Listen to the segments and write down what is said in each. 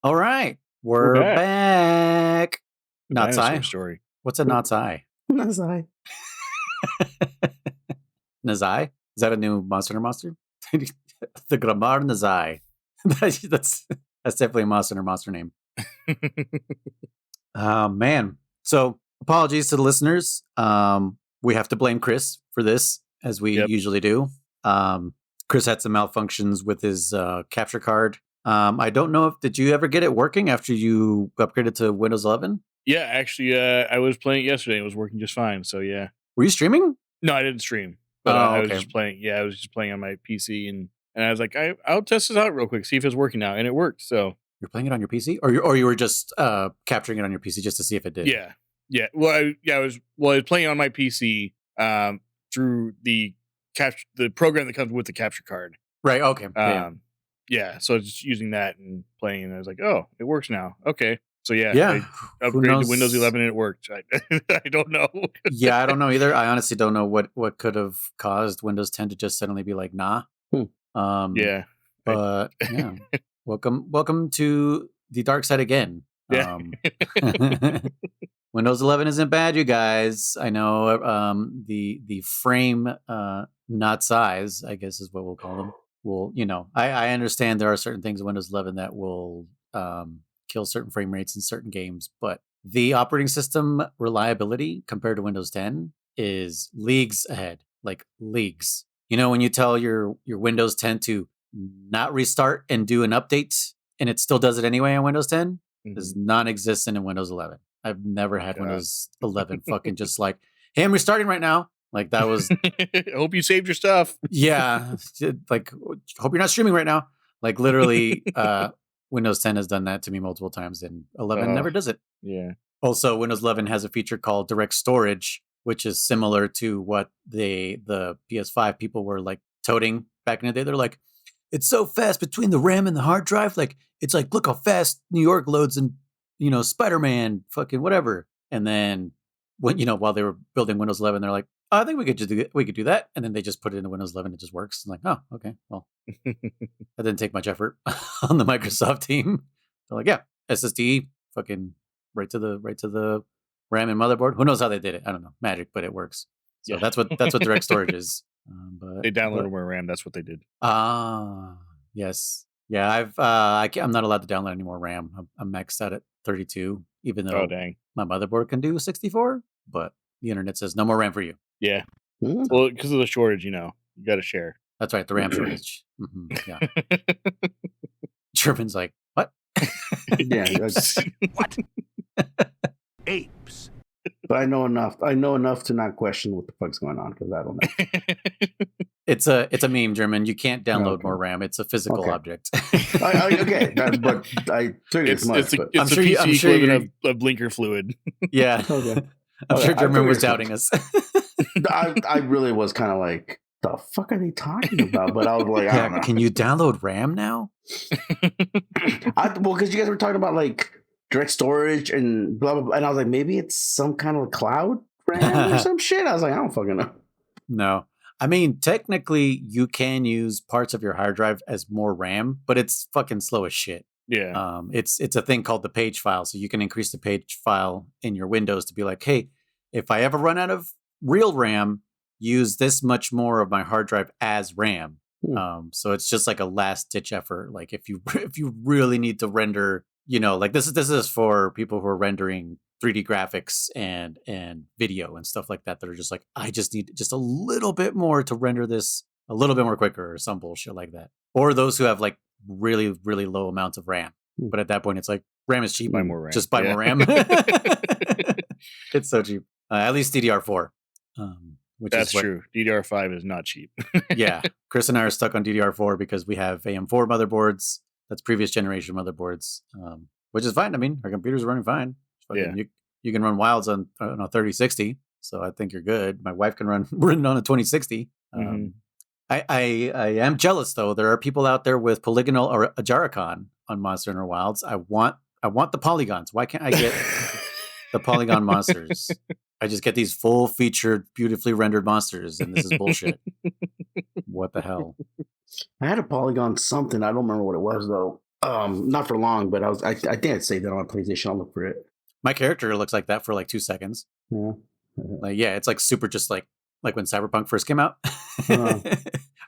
All right, We're we're back. back. The Knott's dinosaur Eye. story. What's a Knott's Eye? Nazai. Nazai? Is that a new Monster Hunter monster? The Gramar Nazai. That's definitely a Monster Hunter monster name. Man. So apologies to the listeners. We have to blame Chris for this, as we Yep. usually do. Chris had some malfunctions with his capture card. I don't know if did you ever get it working after you upgraded to Windows 11? Yeah, actually, I was playing it yesterday. It was working just fine. So yeah. Were you streaming? No, I didn't stream, but Oh, I was okay. just playing. Yeah, I was just playing on my PC, and I was like, I'll test this out real quick, see if it's working now, and it worked. So You're playing it on your PC, or you were just capturing it on your PC just to see if it did. yeah. Well, I was playing on my PC through the program that comes with the capture card. Right. Okay. Yeah. So I was just using that and playing, and I was like, oh, it works now. Okay. So yeah, Yeah. I Who upgraded to knows? Windows 11 and it worked. I don't know. Yeah, I don't know either. I honestly don't know what could have caused Windows 10 to just suddenly be like, nah. Yeah. But yeah. Welcome to the dark side again. Yeah. Windows 11 isn't bad, you guys. I know the frame not size, I guess is what we'll call them. Will, I understand there are certain things in Windows 11 that will kill certain frame rates in certain games, but the operating system reliability compared to Windows 10 is leagues ahead, like leagues. When you tell your Windows 10 to not restart and do an update, and it still does it anyway on Windows 10, is non-existent in Windows 11. I've never had Windows 11 fucking just like, hey, I'm restarting right now. Like that was. Hope you saved your stuff. Yeah, like hope you're not streaming right now. Like literally, Windows 10 has done that to me multiple times, and 11 never does it. Yeah. Also, Windows 11 has a feature called direct storage, which is similar to what the PS5 people were like toting back in the day. They're like, it's so fast between the RAM and the hard drive. Like it's like, look how fast New York loads and Spider-Man, fucking whatever. And then when while they were building Windows 11, they're like, oh, I think we could do that, and then they just put it into Windows 11. It just works. I'm like, oh, okay, well, that didn't take much effort on the Microsoft team. They're like, yeah, SSD, fucking right to the RAM and motherboard. Who knows how they did it? I don't know, magic, but it works. So Yeah. that's what direct storage is. But they downloaded more RAM. That's what they did. Yes, yeah. I'm not allowed to download any more RAM. I'm maxed out at 32, even though my motherboard can do 64. But the internet says no more RAM for you. Yeah. Well, because of the shortage, you got to share. That's right, the RAM shortage. Yeah. German's like, what? Yeah. What? Apes. But I know enough to not question what the fuck's going on, because I don't know. It's a meme, German. You can't download more RAM. It's a physical object. Okay, but I figured it's much. I'm sure equivalent of blinker fluid. Yeah. Okay. I'm sure German was doubting us. I really was kind of like, the fuck are they talking about? But I was like, I don't know. Can you download RAM now? Well, because you guys were talking about like direct storage and blah blah blah, and I was like, maybe it's some kind of cloud RAM or some shit. I was like, I don't fucking know. No, I mean technically you can use parts of your hard drive as more RAM, but it's fucking slow as shit. Yeah. It's a thing called the page file, so you can increase the page file in your Windows to be like, hey, if I ever run out of real RAM, use this much more of my hard drive as RAM. So it's just like a last ditch effort. Like if you really need to render, like this is for people who are rendering 3D graphics and video and stuff like that are just like, I just need just a little bit more to render this a little bit more quicker or some bullshit like that. Or those who have like really, really low amounts of RAM. But at that point, it's like RAM is cheap. Buy more RAM. Just buy more RAM. It's so cheap. At least DDR4. That's true. DDR5 is not cheap. Yeah. Chris and I are stuck on DDR4 because we have AM4 motherboards. That's previous generation motherboards, which is fine. I mean, our computers are running fine. Yeah. You can run Wilds on a 3060, so I think you're good. My wife can run on a 2060. I am jealous though. There are people out there with Polygonal or Ajaricon on Monster Hunter Wilds. I want the polygons. Why can't I get the polygon monsters? I just get these full featured, beautifully rendered monsters, and this is bullshit. What the hell? I had a polygon something. I don't remember what it was though. Not for long, but I think I'd save that on my PlayStation. I'll look for it. My character looks like that for like 2 seconds. Yeah. Like, yeah, it's like super just like when Cyberpunk first came out. Uh-huh.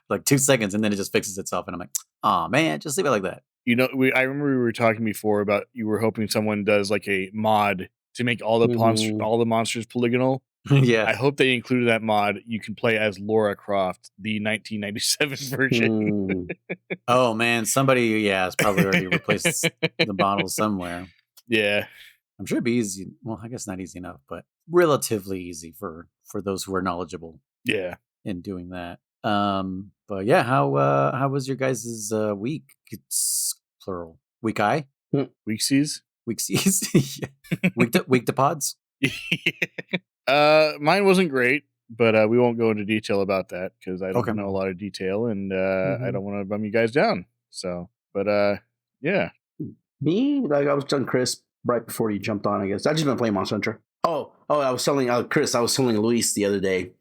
Like 2 seconds, and then it just fixes itself. And I'm like, oh man, just leave it like that. You know, I remember we were talking before about you were hoping someone does like a mod to make all the monsters polygonal. Yeah. I hope they included that mod. You can play as Lara Croft, the 1997 version. Oh man, somebody has probably already replaced the models somewhere. Yeah. I'm sure it'd be easy. Well, I guess not easy enough, but relatively easy for those who are knowledgeable. Yeah. In doing that. But yeah, how was your guys' week? It's plural. Week I? Weeksies? Weeksies? Yeah. Week to pods? Mine wasn't great, but we won't go into detail about that because I don't know a lot of detail, and I don't want to bum you guys down. So, but yeah. Me, like I was telling Chris right before you jumped on. I guess I just been playing Monster Hunter. Oh, I was telling Chris. I was telling Luis the other day.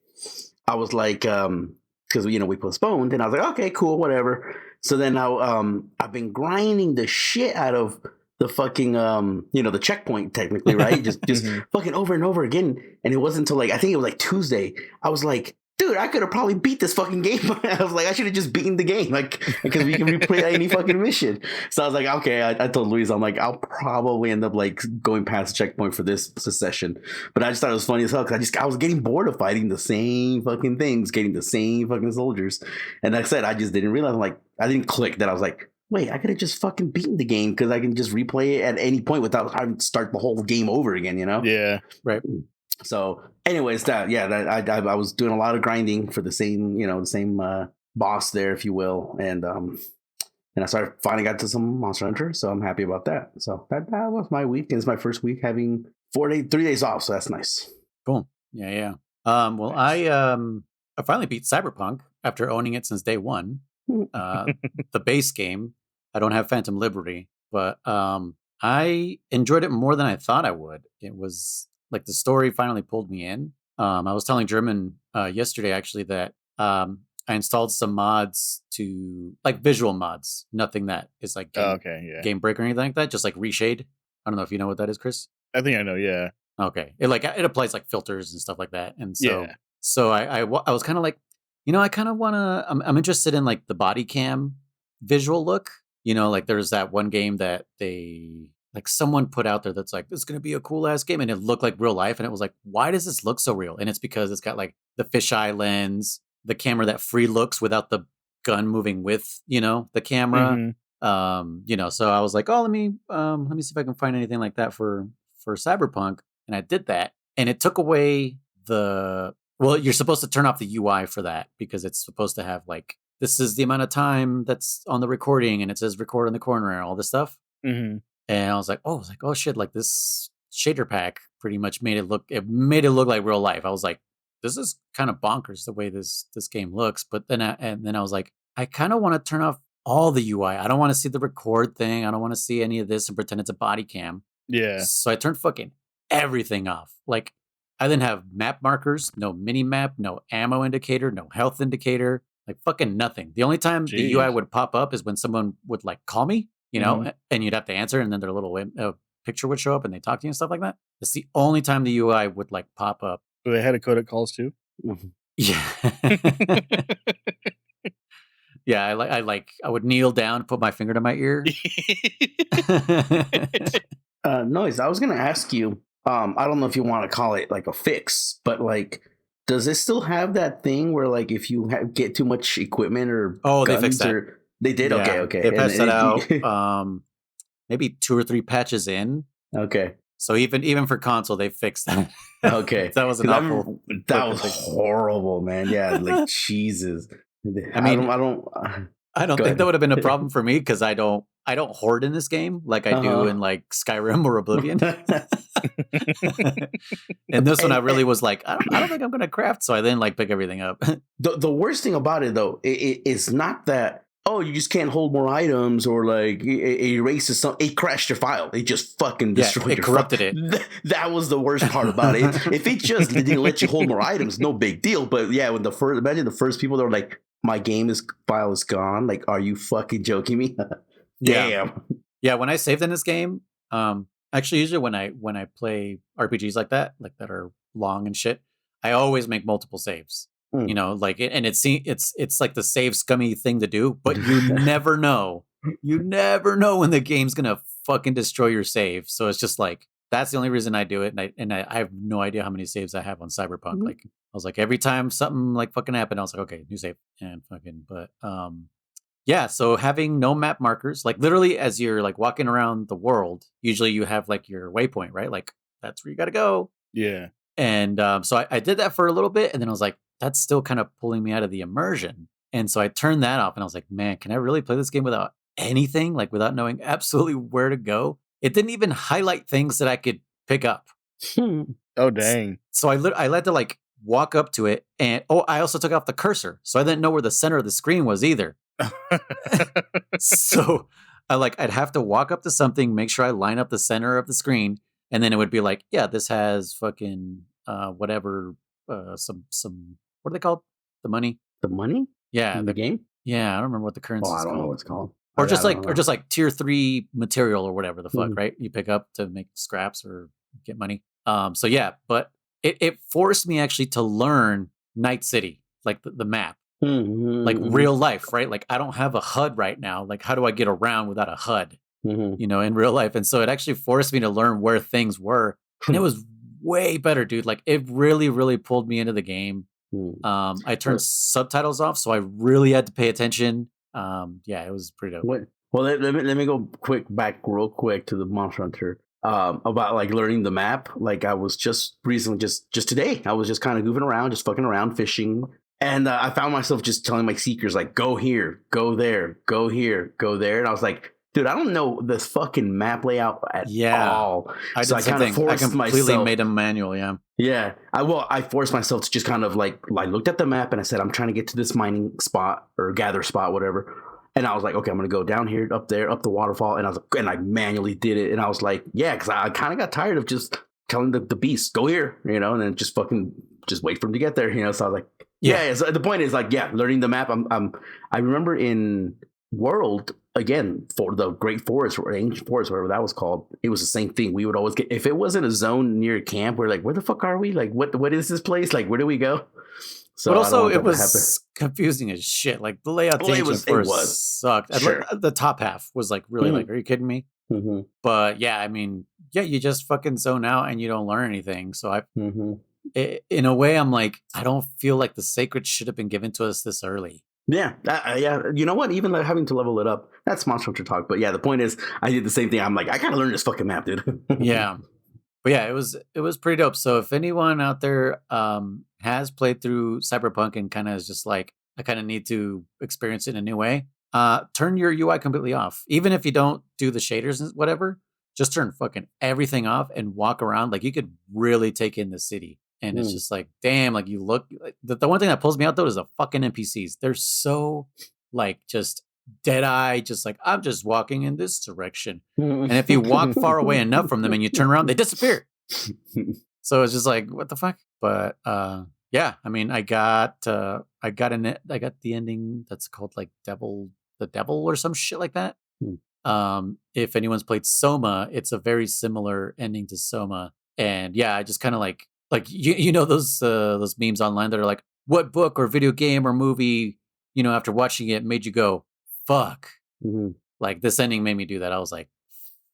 I was like, because we postponed, and I was like, okay, cool, whatever. So then now, I've been grinding the shit out of the fucking the checkpoint technically, right? just fucking over and over again. And it wasn't until like I think it was like Tuesday. I was like, dude, I could have probably beat this fucking game. I was like, I should have just beaten the game, like, because we can replay any fucking mission. So I was like, okay. I told Luis, I'm like, I'll probably end up like going past the checkpoint for this session. But I just thought it was funny as hell because I was getting bored of fighting the same fucking things, getting the same fucking soldiers. And like I said, I just didn't realize. I'm like, I didn't click that. I was like, wait, I could have just fucking beaten the game because I can just replay it at any point without having to start the whole game over again. Yeah, right. So, anyways, I was doing a lot of grinding for the same boss there, if you will, and I finally got to some Monster Hunter, so I'm happy about that. So that was my week. It's my first week having 3 days off, so that's nice. Cool. Yeah. Well, I finally beat Cyberpunk after owning it since day one. The base game. I don't have Phantom Liberty, but I enjoyed it more than I thought I would. It was like the story finally pulled me in. I was telling German yesterday actually that I installed some mods to like visual mods, nothing that is like game breaker or anything like that, just like reshade. I don't know if you know what that is, Chris. I think I know. Yeah. Okay. It applies like filters and stuff like that, and so I was kind of like, I kind of want to. I'm interested in like the body cam visual look. Like there's that one game that someone put out there that's like, this is going to be a cool ass game. And it looked like real life. And it was like, why does this look so real? And it's because it's got like the fisheye lens, the camera that free looks without the gun moving with, the camera. So I was like, oh, let me see if I can find anything like that for Cyberpunk. And I did that. And it took away you're supposed to turn off the UI for that because it's supposed to have like, this is the amount of time that's on the recording, and it says record in the corner and all this stuff. Mm-hmm. And I was like, oh shit! Like this shader pack pretty much made it look like real life. I was like, this is kind of bonkers the way this game looks. But then I was like, I kind of want to turn off all the UI. I don't want to see the record thing. I don't want to see any of this and pretend it's a body cam. Yeah. So I turned fucking everything off. Like I didn't have map markers, no mini map, no ammo indicator, no health indicator. Like fucking nothing. The only time the UI would pop up is when someone would like call me, and you'd have to answer, and then their little picture would show up, and they talk to you and stuff like that. It's the only time the UI would like pop up. So they had a Codec Calls too. Yeah. Yeah, I would kneel down, put my finger to my ear. Noise. I was gonna ask you. I don't know if you want to call it like a fix, but like. Does it still have that thing where, like, if you get too much equipment or they fixed that? They did. Yeah. Okay. They patched that out. Maybe 2 or 3 patches in. Okay. So even for console, they fixed that. Okay. That was an awful. That was horrible, man. Yeah, like Jesus. I mean, I don't think that would have been a problem for me because I don't hoard in this game like I do in like Skyrim or Oblivion. And this one I really was like, I don't think I'm gonna craft, so I then like pick everything up. The worst thing about it though, it's not that you just can't hold more items or like it erases something. It crashed your file. It just fucking destroyed it corrupted it. That was the worst part about it. If it just didn't let you hold more items, no big deal. But yeah, when imagine the first people that were like, my file is gone. Like, are you fucking joking me? Damn. Yeah, when I saved in this game, actually usually when I play RPGs like that are long and shit, I always make multiple saves. You know, like and it's like the save scummy thing to do, but you never know. You never know when the game's gonna fucking destroy your save. So it's just like that's the only reason I do it, and I have no idea how many saves I have on Cyberpunk. Like I was like every time something like fucking happened, I was like, okay, new save and fucking. But yeah, so having no map markers, like literally as you're like walking around the world, usually you have like your waypoint, right? Like that's where you got to go. Yeah. And so I did that for a little bit, and then I was like, that's still kind of pulling me out of the immersion. And so I turned that off, and I was like, man, can I really play this game without anything, like without knowing absolutely where to go? It didn't even highlight things that I could pick up. Oh, dang. So I had to like walk up to it, and I also took off the cursor, so I didn't know where the center of the screen was either. So I'd have to walk up to something, make sure I line up the center of the screen, and then it would be like, yeah, this has fucking whatever some what are they called? The money? The money? Yeah, in the game? Yeah, I don't remember what the currency is I don't know called. what it's called. Or just like tier 3 material or whatever the fuck, right? You pick up to make scraps or get money. So yeah, but it forced me actually to learn Night City, like the map. Like real life, right? Like I don't have a HUD right now. Like how do I get around without a HUD? You know, in real life. And so it actually forced me to learn where things were. And it was way better, dude. Like it really, really pulled me into the game. I turned subtitles off, so I really had to pay attention. Yeah, it was pretty dope. Well, let me go real quick to the Monster Hunter. About like learning the map. Like I was just recently, just today, I was just kind of goofing around, just fucking around, fishing. And I found myself just telling my seekers, like, go here, go there, go here, go there. And I was like, dude, I don't know this fucking map layout at all. I kind of forced myself. I completely made them manual, yeah. Yeah. I forced myself to just kind of like looked at the map and I said, I'm trying to get to this mining spot or gather spot, whatever. And I was like, okay, I'm going to go down here, up there, up the waterfall. And I manually did it. And I was like, yeah, because I kind of got tired of just telling the beast, go here, you know, and then just wait for him to get there, you know. So I was like, yeah. So the point is like, yeah, learning the map. I remember in World again for the Great Forest or Ancient Forest, whatever that was called. It was the same thing. We would always get if it wasn't a zone near a camp. We're like, where the fuck are we? Like, what is this place? Like, where do we go? So, but also, it was confusing as shit. Like the layout to Ancient Forest sucked. Sure. The top half was like really like, are you kidding me? But yeah, I mean, yeah, you just fucking zone out and you don't learn anything. So in a way, I'm like, I don't feel like the sacred should have been given to us this early. Yeah, yeah. You know what? Even like having to level it up, that's Monster Hunter talk. But yeah, the point is, I did the same thing. I'm like, I gotta learn this fucking map, dude. Yeah, but yeah, it was pretty dope. So if anyone out there has played through Cyberpunk and kind of is just like, I kind of need to experience it in a new way, turn your UI completely off. Even if you don't do the shaders and whatever, just turn fucking everything off and walk around. Like you could really take in the city. And it's just like, damn, like you look, the one thing that pulls me out though is the fucking NPCs. They're so like just dead eye, just like, I'm just walking in this direction. And if you walk far away enough from them and you turn around, they disappear. So it's just like, what the fuck? But yeah, I mean, I got the ending that's called like the Devil or some shit like that. If anyone's played Soma, it's a very similar ending to Soma. And yeah, I just kind of like you know those memes online that are like, what book or video game or movie, you know, after watching it made you go, fuck. Like this ending made me do that. I was like,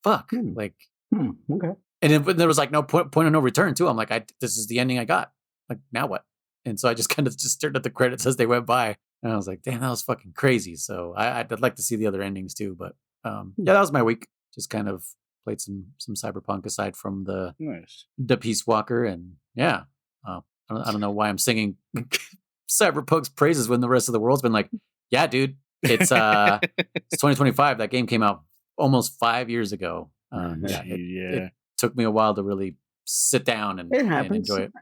fuck. Like, okay. And then there was like no point of no return too. I'm like, this is the ending I got. Like now what? And so I just kind of just stared at the credits as they went by, and I was like, damn, that was fucking crazy. So I'd like to see the other endings too. But yeah, that was my week. Just kind of played some Cyberpunk aside from the Peace Walker, and yeah, I don't know why I'm singing Cyberpunk's praises when the rest of the world's been like, yeah, dude, it's 2025. That game came out almost 5 years ago. It took me a while to really sit down and enjoy it.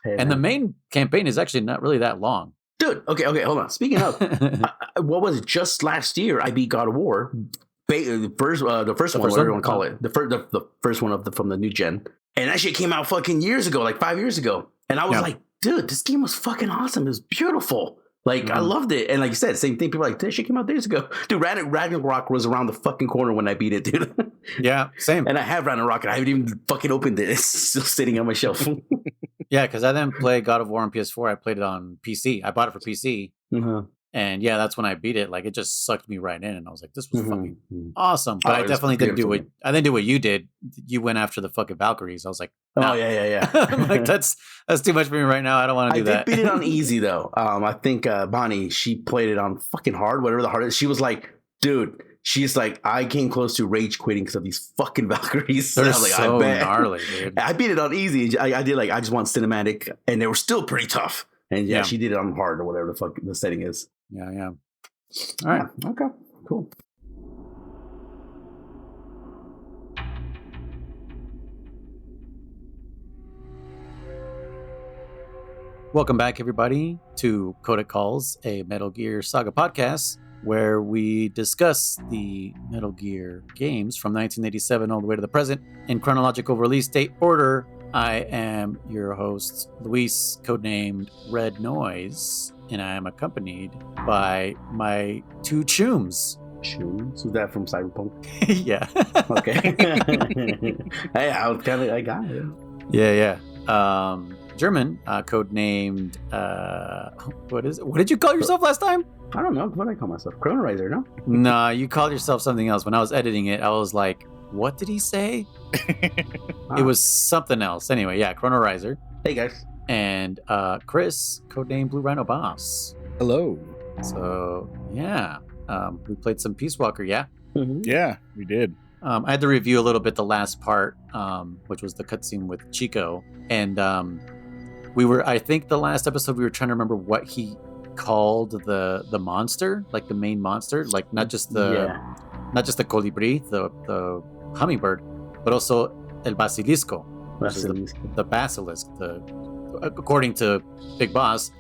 And the main campaign is actually not really that long. Dude, okay, hold on. Speaking of, what was it? Just last year, I beat God of War. The first one, whatever you want to call it, the first one from the new gen, and that shit came out fucking years ago, like 5 years ago, and I was like, dude, this game was fucking awesome. It was beautiful. Like, I loved it. And like you said, same thing. People are like, this shit came out days ago. Dude, Ragnarok was around the fucking corner when I beat it, dude. Yeah, same. And I have Ragnarok and I haven't even fucking opened it. It's still sitting on my shelf. Yeah, because I didn't play God of War on PS4. I played it on PC. I bought it for PC. And yeah, that's when I beat it. Like, it just sucked me right in. And I was like, this was fucking awesome. But I definitely didn't do what I didn't do what you did. You went after the fucking Valkyries. I was like, nah. Oh, yeah. I'm like, that's too much for me right now. I don't want to do that. I did beat it on easy, though. I think Bonnie, she played it on fucking hard, whatever the hard is. She was like, dude, she's like, I came close to rage quitting because of these fucking Valkyries. They're I was like, so I bet. gnarly, dude. I beat it on easy. I did like, I just want cinematic, and they were still pretty tough. And yeah, she did it on hard or whatever the fuck the setting is. Yeah. All right. Yeah, okay. Cool. Welcome back, everybody, to Codec Calls, a Metal Gear Saga podcast, where we discuss the Metal Gear games from 1987 all the way to the present in chronological release date order. I am your host, Luis, codenamed Red Noise, and I am accompanied by my two chooms. Chooms? Is that from Cyberpunk? Yeah. Okay. Hey, I got it. Yeah. German, codenamed, what is it? What did you call yourself last time? I don't know. What did I call myself? Chronorizer, no? Nah, you called yourself something else. When I was editing it, I was like, what did he say? It was something else. Anyway, yeah, Chronorizer. Hey, guys. And Chris, codenamed Blue Rhino Boss. Hello. So, yeah. We played some Peace Walker, yeah? Mm-hmm. Yeah, we did. I had to review a little bit the last part, which was the cutscene with Chico. And I think the last episode we were trying to remember what he called the monster, like the main monster, like not just the colibri, the hummingbird, but also el basilisco, which is the basilisk, according to Big Boss,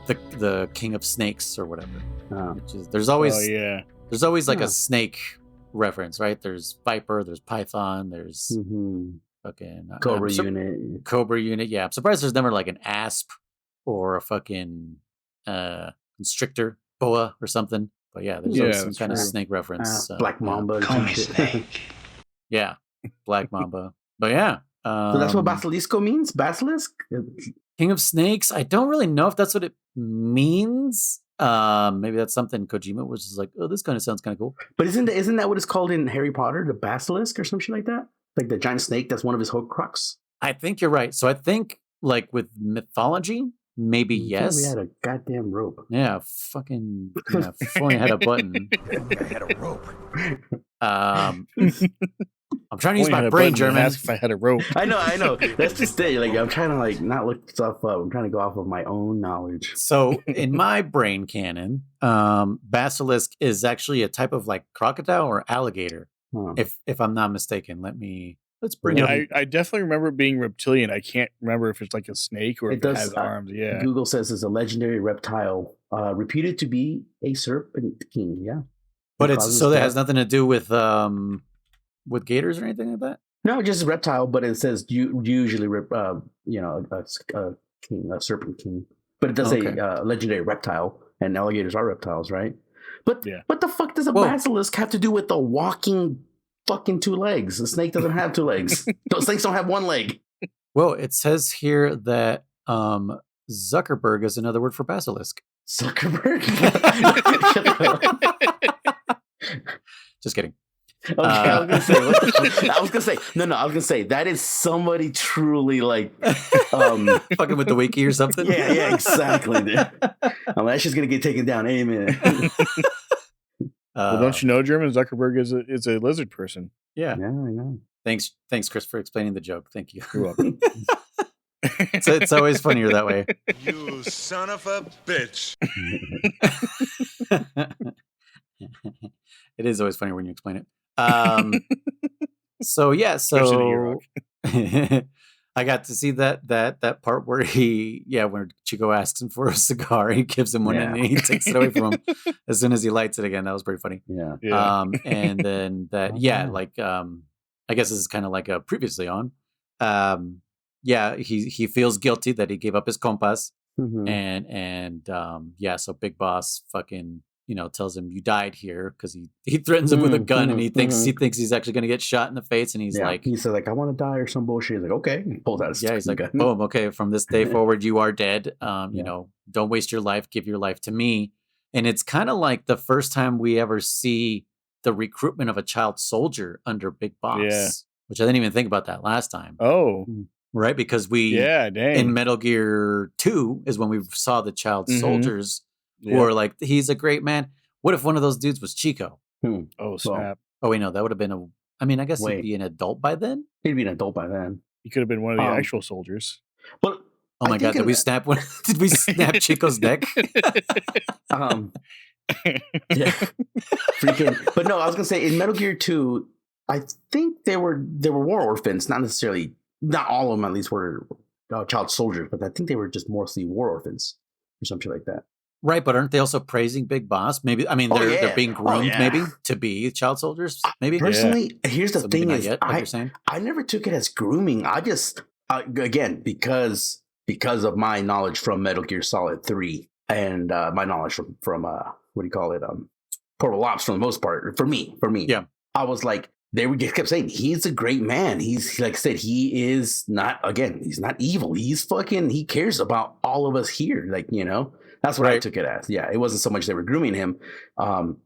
the king of snakes or whatever. Which is there's always like a snake reference, right? There's viper, there's python, there's fucking Cobra unit. Yeah, I'm surprised there's never like an asp or a fucking constrictor, boa or something. But yeah, there's always some kind of snake reference. Black Mamba. Call me Snake. Yeah, Black Mamba. But yeah. So that's what Basilisco means? Basilisk? King of Snakes? I don't really know if that's what it means. Maybe that's something Kojima was just like, oh, this kind of sounds kind of cool. But isn't that what it's called in Harry Potter? The basilisk or some shit like that? Like the giant snake that's one of his Horcrux? I think you're right. So I think like with mythology, maybe yes. We had a goddamn rope. Yeah, fucking if only I had a button. I had a rope. I'm trying to use my brain, German. Ask if I had a rope. I know. That's just it. Like, I'm trying to like not look stuff up. I'm trying to go off of my own knowledge. So in my brain canon, basilisk is actually a type of like crocodile or alligator. If I'm not mistaken. Let's bring it up. I definitely remember it being reptilian. I can't remember if it's like a snake or if it has arms. Yeah. Google says it's a legendary reptile, reputed to be a serpent king. Yeah. But that has nothing to do with gators or anything like that? No, just a reptile, but it says usually a serpent king. But it does say legendary reptile, and alligators are reptiles, right? But what the fuck does a basilisk have to do with the walking fucking two legs? The snake doesn't have two legs. Snakes don't have one leg. Well, it says here that Zuckerberg is another word for basilisk. Zuckerberg? Just kidding. Okay, I was gonna say that is somebody truly like fucking with the wiki or something. Yeah, exactly. Dude. That's just gonna get taken down. Amen. Well, don't you know, German Zuckerberg is a lizard person? Yeah, I know. Thanks, Chris, for explaining the joke. Thank you. You're welcome. It's always funnier that way. You son of a bitch. It is always funnier when you explain it. So I got to see that part where when Chico asks him for a cigar, he gives him one and he takes it away from him as soon as he lights it again. That was pretty funny. Yeah. And then I guess this is kind of like a previously on. He feels guilty that he gave up his compas. Yeah, so Big Boss fucking tells him you died here because he threatens him with a gun and he thinks he's actually gonna get shot in the face and he's like, he said like I want to die or some bullshit. He's like okay, he pulls out his he's like gun. boom, okay, from this day forward you are dead. Don't waste your life, give your life to me. And it's kind of like the first time we ever see the recruitment of a child soldier under Big Boss, which I didn't even think about that last time. Oh, right, because in Metal Gear 2 is when we saw the child soldiers who are like, he's a great man. What if one of those dudes was Chico? Oh, snap. Oh, wait, no, that would have been I guess he'd be an adult by then? He'd be an adult by then. He could have been one of the actual soldiers. But oh my God, did we snap Chico's neck? Yeah. Freaking. But no, I was gonna say in Metal Gear 2, I think there were war orphans, not all of them at least were child soldiers, but I think they were just mostly war orphans or something like that. Right, but aren't they also praising Big Boss? Maybe they're being groomed maybe to be child soldiers. Maybe personally, here's the thing: is you're saying? I never took it as grooming. I just again because of my knowledge from Metal Gear Solid 3 and my knowledge from what do you call it? Portal Ops for the most part. For me, yeah. I was like, they kept saying he's a great man. He's like I said, he's not evil. He cares about all of us here. Like that's what I took it as. Yeah, it wasn't so much they were grooming him.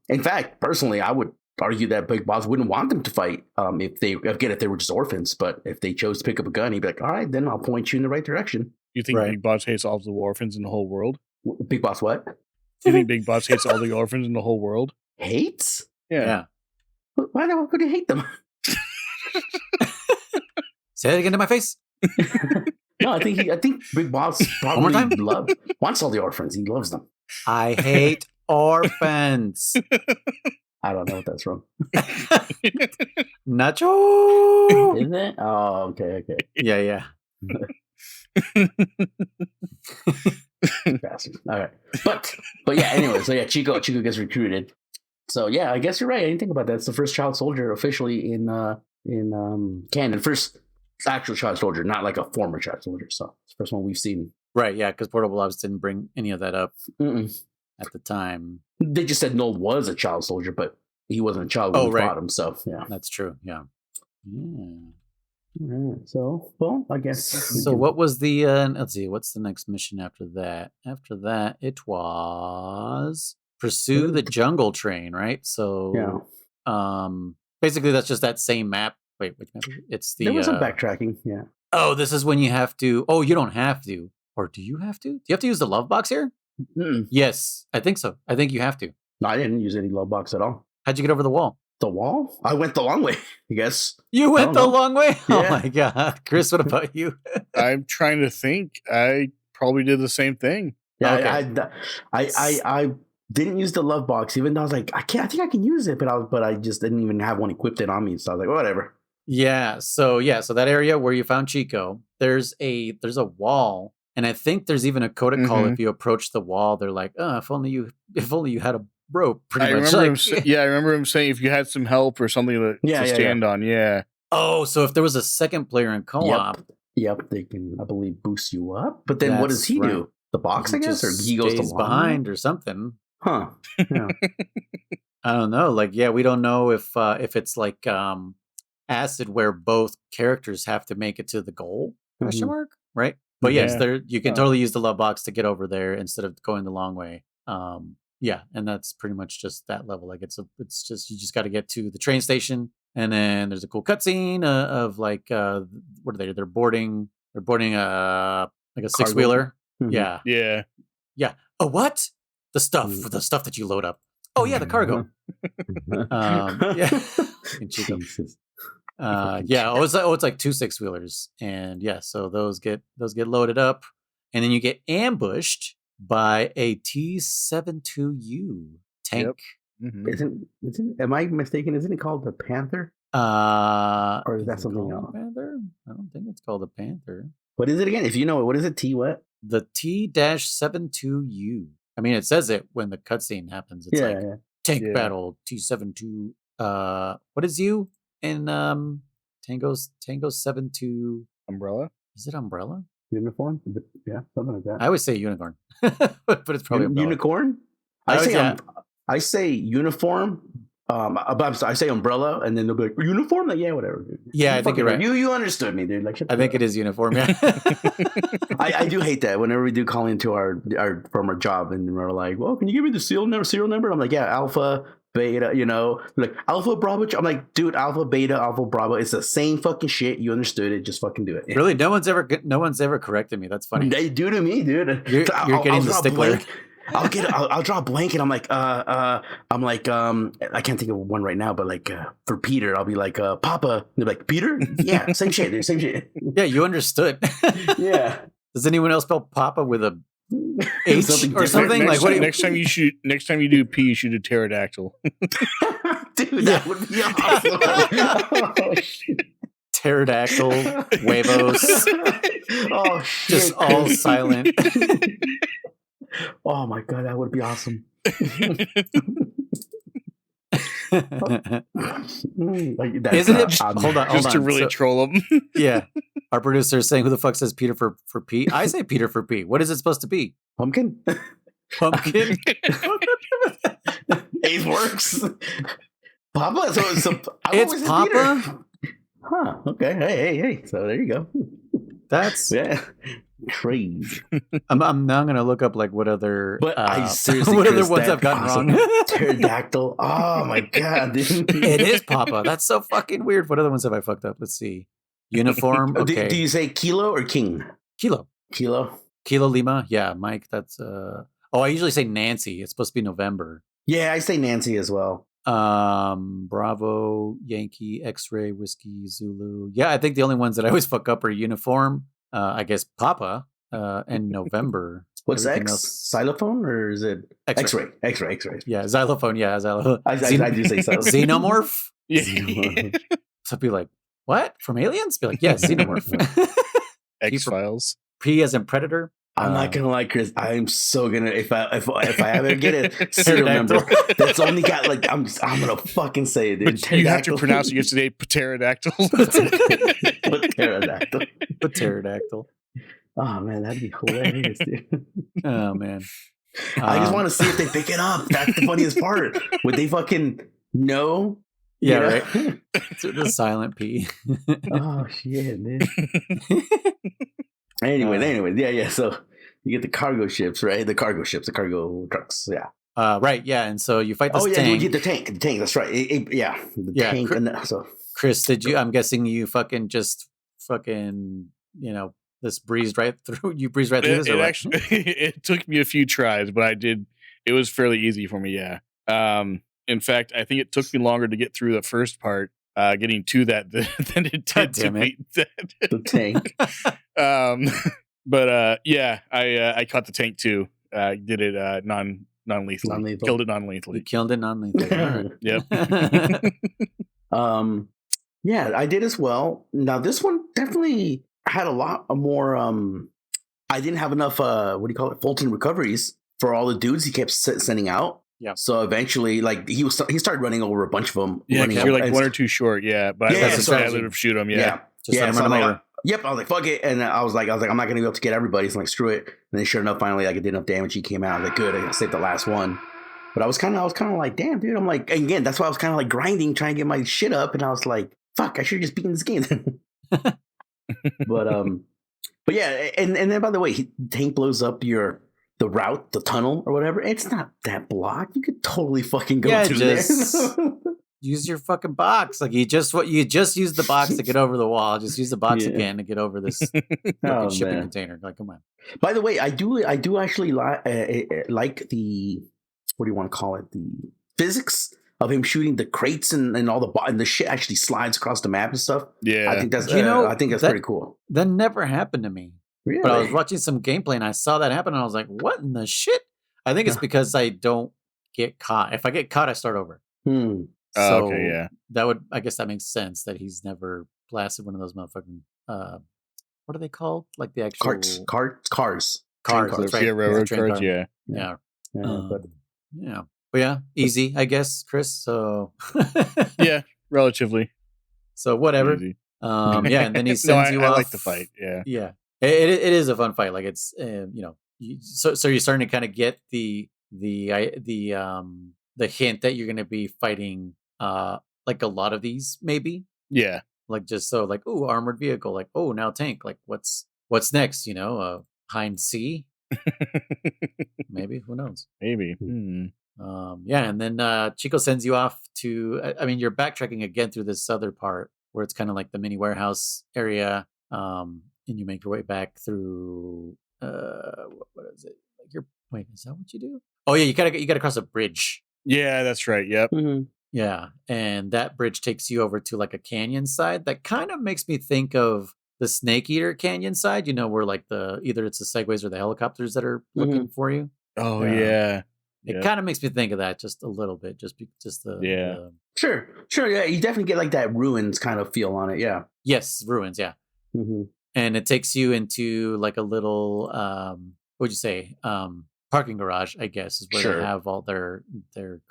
In fact, personally, I would argue that Big Boss wouldn't want them to fight if they were just orphans. But if they chose to pick up a gun, he'd be like, all right, then I'll point you in the right direction. You think Big Boss hates all of the orphans in the whole world? Big Boss what? Do you think Big Boss hates all the orphans in the whole world? Hates? Yeah. Why would he hate them? Say that again to my face. No, I think Big Boss probably wants all the orphans. He loves them. I hate orphans. I don't know what that's from. Nacho. Isn't it? Oh, okay. Yeah. Bastard. All right. But yeah, anyway, so yeah, Chico gets recruited. So yeah, I guess you're right. I didn't think about that. It's the first child soldier officially in canon. First actual child soldier, not like a former child soldier. So it's the first one we've seen. Right, yeah, because Portable Ops didn't bring any of that up at the time. They just said Noel was a child soldier, but he wasn't a child when we fought him. So yeah, that's true. Yeah. Right. So, well, I guess. So, what was the? Let's see. What's the next mission after that? After that, it was pursue the jungle train, right? So, basically, that's just that same map. Wait, which map? It's the. There was some backtracking. Yeah. Oh, this is when you have to. Oh, you don't have to, or do you have to? Do you have to use the love box here? Yes, I think so. I think you have to. No, I didn't use any love box at all. How'd you get over the wall? The wall? I went the long way, I guess. You went the long way? Yeah. Oh my God. Chris, what about you? I'm trying to think. I probably did the same thing. Yeah, okay. I didn't use the love box, even though I was like, I think I can use it, but I just didn't even have one equipped on me. So I was like, whatever. Yeah. So that area where you found Chico, there's a wall. And I think there's even a codec call. If you approach the wall, they're like, oh, if only you had a rope, pretty much. I remember him saying if you had some help or something to stand on. Yeah. Oh, so if there was a second player in co-op. Yep, they can, I believe, boost you up. But then what does he do? The box, I guess? Or he goes to behind or something. Huh. Yeah. I don't know. Like, yeah, we don't know if it's like acid where both characters have to make it to the goal, question mark, right? But yes, you can totally use the love box to get over there instead of going the long way. Yeah, and that's pretty much just that level. Like it's just you just got to get to the train station, and then there's a cool cutscene of like what are they? They're boarding like a 6-wheeler. Yeah. Oh, what? The stuff that you load up. Oh yeah, the cargo. Yeah. Jesus. It's like 2 6-wheelers, and yeah, so those get loaded up, and then you get ambushed by a T-72U tank. Yep. Am I mistaken? Isn't it called the Panther? Or is that something else? Panther? I don't think it's called a Panther. What is it again? If you know it, what is it? T what? The T-72U. I mean, it says it when the cutscene happens. It's tank battle T-72. What is U in Tango's 72? Umbrella? Is it Umbrella? Uniform? Yeah, something like that. I always say unicorn, but it's probably umbrella. Unicorn. I say uniform. I'm sorry, I say umbrella, and then they'll be like uniform. Like, yeah, whatever. Dude. Yeah, I think you're right. You understood me, dude. Like, I think it is uniform. Yeah. I do hate that whenever we do call into our from our job, and we're like, well, can you give me the serial number? I'm like, yeah, Alpha, Beta, like Alpha, Bravo. I'm like, dude, Alpha, Beta, Alpha, Bravo. It's the same fucking shit. You understood it. Just fucking do it. Really, no one's ever corrected me. That's funny. They do to me, dude. You're getting the stickler. I'll draw a blank, and I'm like, I can't think of one right now, but like for Peter, I'll be like, Papa. And they're like, Peter? Yeah, same shit, dude. Same shit. Yeah, you understood. Yeah. Does anyone else spell Papa with a H or something? Next time you do P, you should do pterodactyl. Dude, that would be awesome. Oh, shit. Pterodactyl, huevos. Oh shit. Just all silent. Oh my god, that would be awesome. Isn't it? Hold on. Just to really troll them. Yeah. Our producer is saying, who the fuck says Peter for P? I say Peter for P. What is it supposed to be? Pumpkin? Pumpkin? It works. Papa? So it's Papa? Huh. Okay. Hey. So there you go. That's... Yeah. Crazy. I'm now going to look up like what other... But I seriously, what other ones I've gotten wrong? Pterodactyl. Oh my god, dude. It is Papa. That's so fucking weird. What other ones have I fucked up? Let's see. Uniform. Okay. Do you say kilo or king? Kilo. Kilo Lima. Yeah, Mike. That's I usually say Nancy. It's supposed to be November. Yeah, I say Nancy as well. Bravo, Yankee, X-ray, Whiskey, Zulu. Yeah, I think the only ones that I always fuck up are uniform. I guess Papa and November. What's X? Xylophone or is it X-ray? X-ray. Yeah, xylophone. Yeah, xylophone. I do say so. Xenomorph. Yeah. Xenomorph. So be like, what? From Aliens? Be like, yeah, Xenomorph. X-Files. P as in Predator. I'm not gonna lie, Chris. I'm so gonna if I ever get a serial number that's only got like I'm gonna fucking say it, dude. But you have to pronounce it yesterday. Pterodactyl. Pterodactyl. Oh man, that'd be hilarious, dude. Oh man. I just want to see if they pick it up. That's the funniest part. Would they fucking know? Yeah, right. It's the silent P. Oh shit, dude. Anyway, yeah. So you get the cargo ships, right? The cargo trucks, yeah. Right, yeah. And so you fight this tank. You get the tank. That's right. The tank. So Chris, did you? I'm guessing you just this breezed right through. You breezed right through this. Actually, it took me a few tries, but I did. It was fairly easy for me. Yeah. In fact, I think it took me longer to get through the first part. Getting to that than it did to beat that. The tank. But I caught the tank too. Did it non-lethally. Killed it non-lethally. You killed it non-lethally. Yep. Yeah, I did as well. Now this one definitely had a lot more. I didn't have enough. Fulton recoveries for all the dudes he kept sending out. Yeah. So eventually, like he started running over a bunch of them. Yeah, because you're like one or two short. Yeah, but I let him shoot them. Yeah. Just let him run them over. Yep. I was like, fuck it, and I was like, I'm not gonna be able to get everybody. So I'm like, screw it. And then sure enough, finally, like it did enough damage. He came out. I was like, good. I saved the last one. But I was kind of like, damn, dude. I'm like, and again, that's why I was kind of like grinding, trying to get my shit up, and I was like, fuck, I should have just beaten this game. But yeah, and then by the way, tank blows up the route, the tunnel or whatever. It's not that blocked. You could totally fucking go through there. Use your fucking box. Like you just use the box to get over the wall. Just use the box again to get over this fucking shipping container. Like, come on. By the way, I do actually like the, what do you want to call it? The physics of him shooting the crates and all and the shit actually slides across the map and stuff. Yeah, I think that's pretty cool. That never happened to me. Really? But I was watching some gameplay and I saw that happen and I was like, what in the shit? I think it's because I don't get caught. If I get caught, I start over. So okay, yeah. I guess that makes sense that he's never blasted one of those motherfucking what are they called? Like the actual cars. Right. Yeah, railroad cars, yeah. Yeah. But yeah, easy, I guess, Chris. So yeah, relatively. So whatever. Easy. And then he sends you off. I like the fight. Yeah. Yeah. It is a fun fight. Like it's so you're starting to kind of get the hint that you're going to be fighting like a lot of these maybe, Yeah. like just so like, oh, armored vehicle, like, oh, now tank, like what's next, hind C maybe, who knows. Maybe. Yeah, and then Chico sends you off to I mean, you're backtracking again through this other part where it's kind of like the mini warehouse area, and you make your way back through what is it, like you're wait, is that what you do? Oh yeah, you gotta cross a bridge. Yeah, that's right. Yep. Mhm. Yeah, and that bridge takes you over to like a canyon side that kind of makes me think of the Snake Eater Canyon side, where like either it's the segways or the helicopters that are looking for you. Oh Yeah. yeah. It Yep. kind of makes me think of that just a little bit, just the Yeah. Sure. Yeah, you definitely get like that ruins kind of feel on it. Yeah. yes, ruins, yeah. Mm-hmm. And it takes you into like a little what'd you say? Parking garage, I guess, is where Sure. they have all their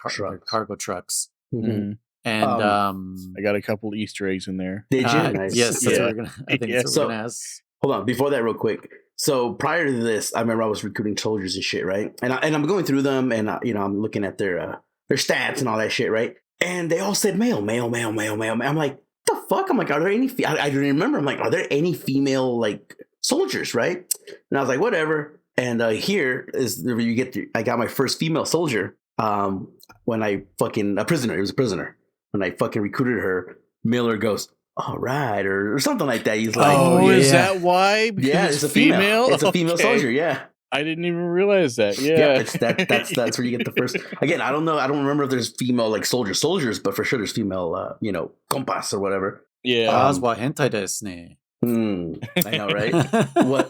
Trucks. cargo trucks. Mhm. And I got a couple Easter eggs in there. Did you? Nice. yes, that's Yeah. what we're gonna I think that's what So- we're gonna ask. Hold on, before that, real quick. So prior to this, I remember I was recruiting soldiers and shit, right? And I'm going through them, and I'm looking at their stats and all that shit, right? And they all said male. I'm like, the fuck? I'm like, are there any? I didn't remember. I'm like, are there any female like soldiers, right? And I was like, whatever. And here is where you get. I got my first female soldier. When I fucking a prisoner. It was a prisoner. When I fucking recruited her, Miller goes, all right, or something like that. He's like, Oh, yeah, is yeah. that why? Because yeah, it's a female. It's a female Okay. soldier. Yeah. I didn't even realize that. Yeah, Yeah. that's where you get the first. Again, I don't know. I don't remember if there's female like soldiers, but for sure there's female, compas or whatever. Yeah. Wa hentai desu ne. I know, right?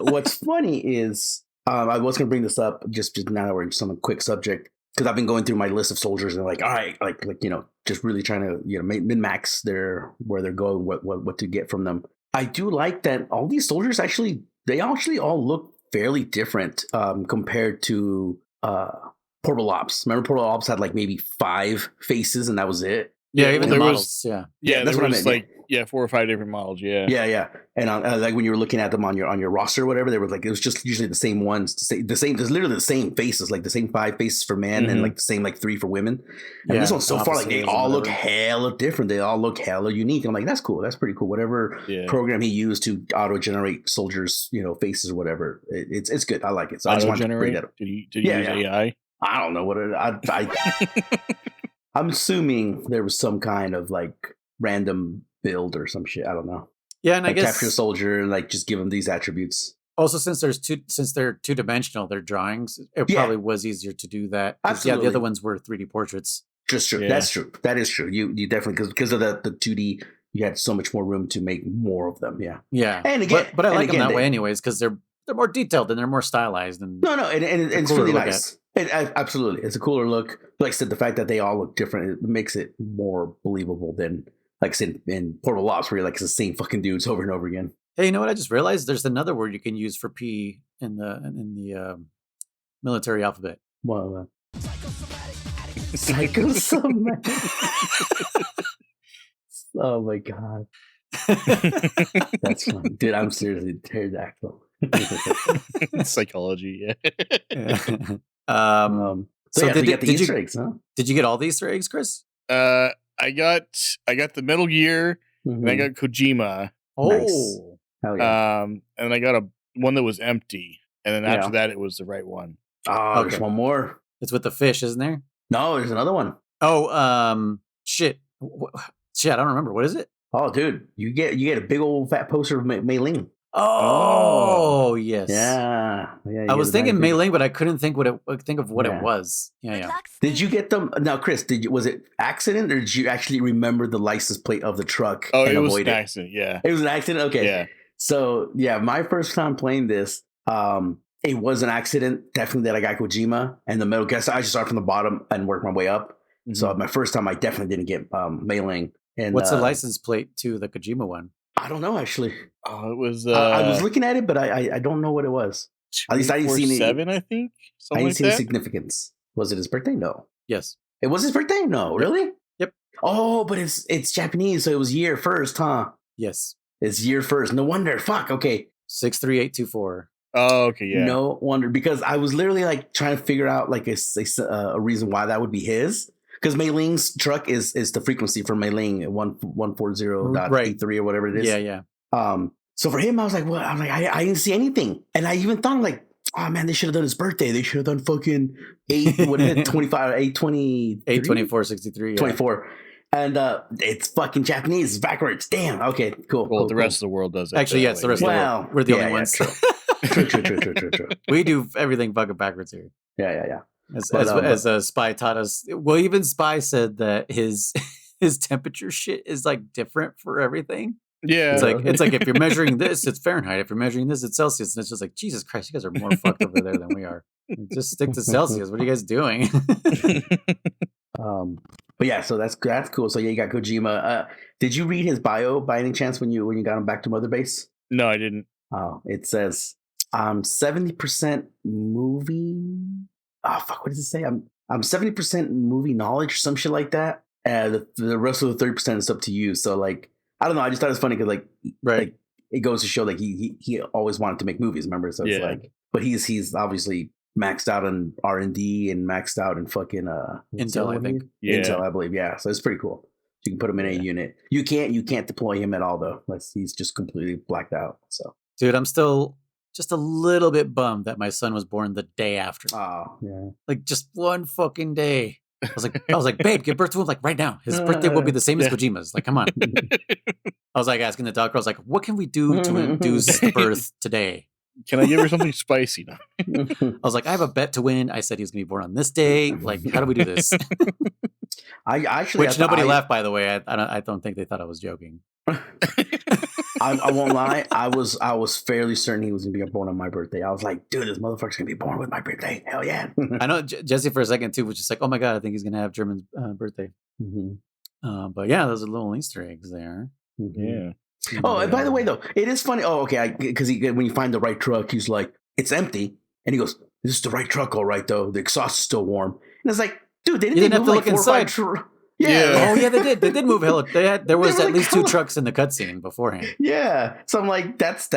What's funny is I was gonna bring this up just now that we're just on a quick subject because I've been going through my list of soldiers and like, all right, like just really trying to min max where they're going, what to get from them. I do like that all these soldiers they actually all look fairly different compared to Portal Ops. Remember Portal Ops had like maybe 5 faces and that was it. Yeah, even the there models. Yeah. Yeah, that's there what I was meant, like 4 or 5 different models. Yeah. Yeah. And like when you were looking at them on your roster or whatever, they were like, it was just usually the same ones, the same. There's literally the same faces, like the same 5 faces for men and like the same like 3 for women. And this one's so far like they all look hella different. They all look hella unique. I'm like, that's cool. That's pretty cool. Whatever program he used to auto generate soldiers, faces or whatever, it's good. I like it. So I just wanted to bring that up. Did he use AI? I don't know what I'm assuming there was some kind of like random build or some shit. I don't know. Yeah, and I Like guess capture a soldier and like just give them these attributes. also since they're 2-dimensional, their drawings, it Yeah. probably was easier to do that. 'Cause, Absolutely. Yeah, the other ones were 3D portraits. Just true. Yeah. That's true. That is true. You definitely because of the 2D, you had so much more room to make more of them. Yeah. Yeah, And again, but I and like them again, that way anyways because they're more detailed and they're more stylized and No, and it's cooler really look nice. Absolutely, it's a cooler look. Like I said, the fact that they all look different it makes it more believable than like I said in Portal Ops, where you're like it's the same fucking dudes over and over again. Hey, you know what? I just realized there's another word you can use for P in the military alphabet. Well, psychosomatic. Oh my god, that's funny, dude. I'm seriously pterodactyl. Psychology. Yeah. So you get the did Easter you eggs, huh? did you get all the Easter eggs, Chris? I got the Metal Gear and I got Kojima. Oh, Nice. Hell yeah. And I got one that was empty, and then after Yeah. that it was the right one. Oh, there's okay. one more. it's with the fish, isn't there? No, there's another one. Oh, shit. Shit, I don't remember. What is it? Oh, dude, you get a big old fat poster of Mei Ling. Oh, yes. Yeah. I was thinking Mei Mei Ling, but I couldn't think of what Yeah. it was. Yeah. Did you get them? Now, Chris, was it accident or did you actually remember the license plate of the truck Oh, and it was avoid an it? accident. Yeah. It was an accident? Okay. Yeah. So, yeah, my first time playing this, it was an accident. Definitely that I got Kojima and the Metal Gear. So I just started from the bottom and worked my way up. So my first time, I definitely didn't get Mei Ling. And What's the license plate to the Kojima one? I don't know, actually. Oh, it was. I was looking at it, but I don't know what it was. At least I didn't see any. 7, I think. I Something didn't like see any that. significance. Was it his birthday? No. Yes. It was his birthday? No. Really? Yep. Oh, but it's Japanese, so it was year first, huh? Yes. It's year first. No wonder. Fuck. Okay. 63824. Oh, okay, yeah. No wonder, because I was literally like trying to figure out like a reason why that would be his. Because Mei Ling's truck is the frequency for Mei Ling 140.83 or whatever it is. Yeah. So for him, I was like, well, I'm like, I didn't see anything, and I even thought like, oh man, they should have done his birthday. They should have done fucking 82463. 24. And it's fucking Japanese. It's backwards. Damn. Okay, cool. Well, cool, the rest of the world does it. Actually, yes, the rest of the world. We're the only ones. True. True. We do everything fucking backwards here. Yeah. As Spy taught us. Well, even Spy said that his temperature shit is like different for everything. Yeah. It's like if you're measuring this, it's Fahrenheit. If you're measuring this, it's Celsius. And it's just like, Jesus Christ, you guys are more fucked over there than we are. Just stick to Celsius. What are you guys doing? But yeah, so that's cool. So yeah, you got Kojima. Did you read his bio by any chance when you got him back to Mother Base? No, I didn't. Oh, it says 70% movie. Oh fuck, what does it say? I'm 70% movie knowledge or some shit like that. The rest of the 30% is up to you. So like, I don't know. I just thought it was funny because like it goes to show like he always wanted to make movies. Remember? So it's like, but he's obviously maxed out on R&D and maxed out in fucking Intel, I think. Yeah. Intel, I believe. Yeah, so it's pretty cool. You can put him in a unit. You can't deploy him at all though. He's just completely blacked out. So, dude, I'm still just a little bit bummed that my son was born the day after. Oh yeah, like just one fucking day. I was like, babe, give birth to him like right now. His birthday will be the same as Kojima's. Like, come on. I was like asking the doctor. I was like, what can we do to induce the birth today? Can I give her something spicy now? I was like, I have a bet to win. I said he was going to be born on this day. Like, how do we do this? Which nobody laughed, by the way. I don't think they thought I was joking. I won't lie. I was fairly certain he was going to be born on my birthday. I was like, dude, this motherfucker's going to be born with my birthday. Hell yeah. I know Jesse for a second too was just like, oh my God, I think he's going to have German's birthday. Mm-hmm. But yeah, those are little Easter eggs there. Mm-hmm. Yeah. Oh, and by the way, though, it is funny. Oh, okay. Because when you find the right truck, he's like, it's empty. And he goes, this is the right truck, all right, though. The exhaust is still warm. And it's like, dude, they didn't have to look inside. Yeah. Oh, yeah, they did. They did move hella. There was at least 2 trucks in the cutscene beforehand. Yeah. So I'm like, that's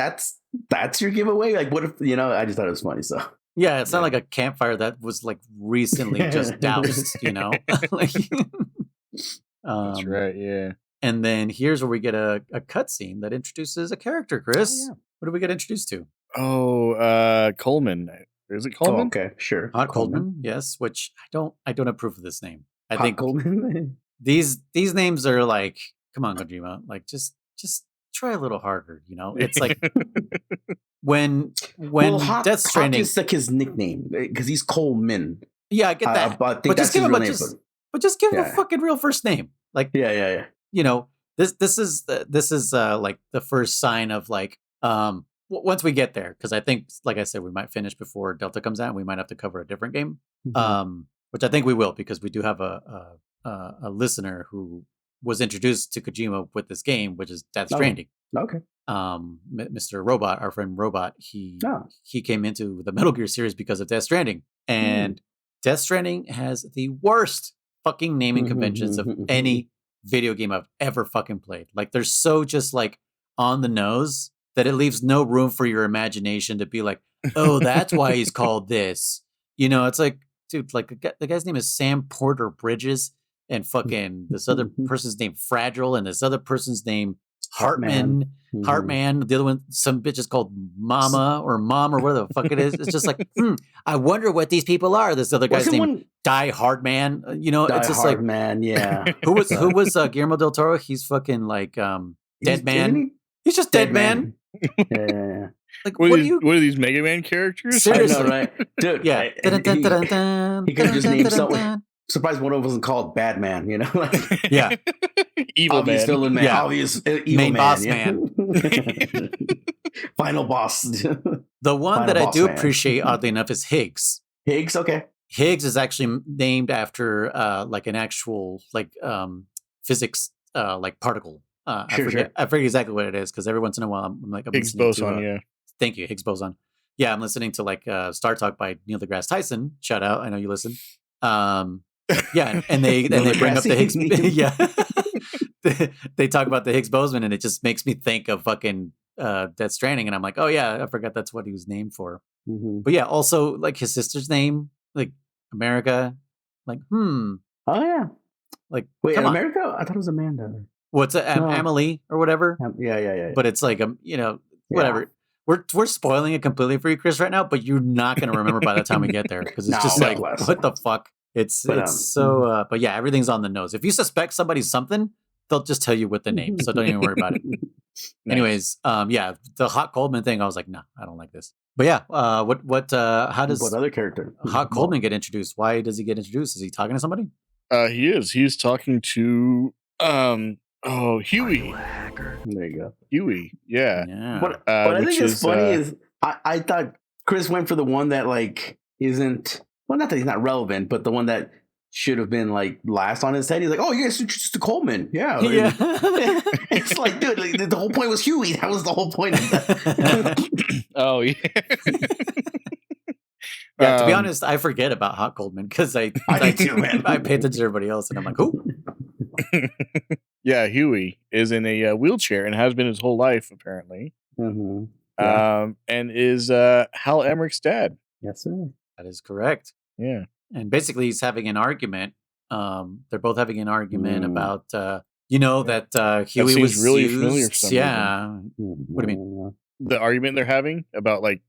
your giveaway. Like, what if, I just thought it was funny. So. Yeah, it's not like a campfire that was like recently just doused, That's right, yeah. And then here's where we get a cutscene that introduces a character, Chris. Oh, yeah. What do we get introduced to? Oh, Coleman. Is it Coleman? Oh, okay, sure. Hot Coleman, yes. Which I don't approve of this name. I think Coleman. these names are like, come on, Kojima, like just try a little harder. It's like when Death Stranding is like his nickname because he's Coleman. Yeah, I get that. But just give him a fucking real first name. Like yeah. This is like the first sign of like once we get there, because I think, like I said, we might finish before Delta comes out and we might have to cover a different game, which I think we will, because we do have a listener who was introduced to Kojima with this game, which is Death Stranding. Okay. Mr. Robot, our friend Robot, he came into the Metal Gear series because of Death Stranding, and Death Stranding has the worst fucking naming conventions of any video game I've ever fucking played. Like, they're so just like on the nose that it leaves no room for your imagination to be like, oh, that's why he's called this. It's like, dude, like the guy's name is Sam Porter Bridges, and fucking this other person's name Fragile, and this other person's name Heartman. Heartman. The other one, some bitch is called Mama or Mom or whatever the fuck it is. It's just like, I wonder what these people are. This other guy's name Die Hard Man. It's just like Man. Yeah. Who was Guillermo del Toro? He's fucking like Dead Man. He's just Dead Man. Yeah. Like, what are these Mega Man characters? Seriously, I know, right? Dude. Yeah. He could just name someone. Surprised one of them wasn't called Bad Man, Yeah. Evil obvious man. Villain man. Yeah. Obvious evil Main man. boss Yeah. man. Final boss. The one Final that I boss do man. appreciate, oddly enough, is Higgs. Higgs, okay. Higgs is actually named after like an actual like physics like particle. I forget exactly what it is, because every once in a while I'm Higgs listening boson, yeah. Thank you, Higgs boson. Yeah, I'm listening to like Star Talk by Neil deGrasse Tyson. Shout out, I know you listen. Yeah, and they bring up the Higgs. Yeah, they talk about the Higgs boson, and it just makes me think of fucking Death Stranding, and I'm like, oh yeah, I forgot that's what he was named for. Mhm. But yeah, also like his sister's name, like America, like Oh yeah. like Wait, come on, America? I thought it was Amanda. what's it, No. Emily or whatever? Yeah. But it's like whatever. We're spoiling it completely for you, Chris, right now. But you're not going to remember by the time we get there because it's just No, like, bless. what the fuck? It's But, so. But yeah, everything's on the nose. If you suspect somebody's something, they'll just tell you with the name, so don't even worry about it. Nice. Anyways, yeah, the Hot Coldman thing, I was like, no, I don't like this. But yeah, how does What other character? Hot Coldman get introduced? Why does he get introduced? Is he talking to somebody? He is. He's talking to Huey. There you go. Huey. Yeah. Yeah. What I which think is funny uh, is I thought Chris went for the one that like isn't, well, not that he's not relevant, but the one that should have been like last on his head. He's like, oh, you guys introduced to Coleman. Yeah. Yeah. It's like, dude, like, the whole point was Huey. That was the whole point of that. Oh yeah. Yeah, to be honest, I forget about Hot Coldman because I do, man. I pay attention to everybody else, and I'm like, who? Yeah, Huey is in a wheelchair and has been his whole life apparently. Mhm. Yeah. And is Hal Emmerich's dad. Yes, sir. That is correct. Yeah. And basically, he's having an argument. They're both having an argument about, that Huey seems was really used. familiar for some yeah. What do you mean? The argument they're having about like,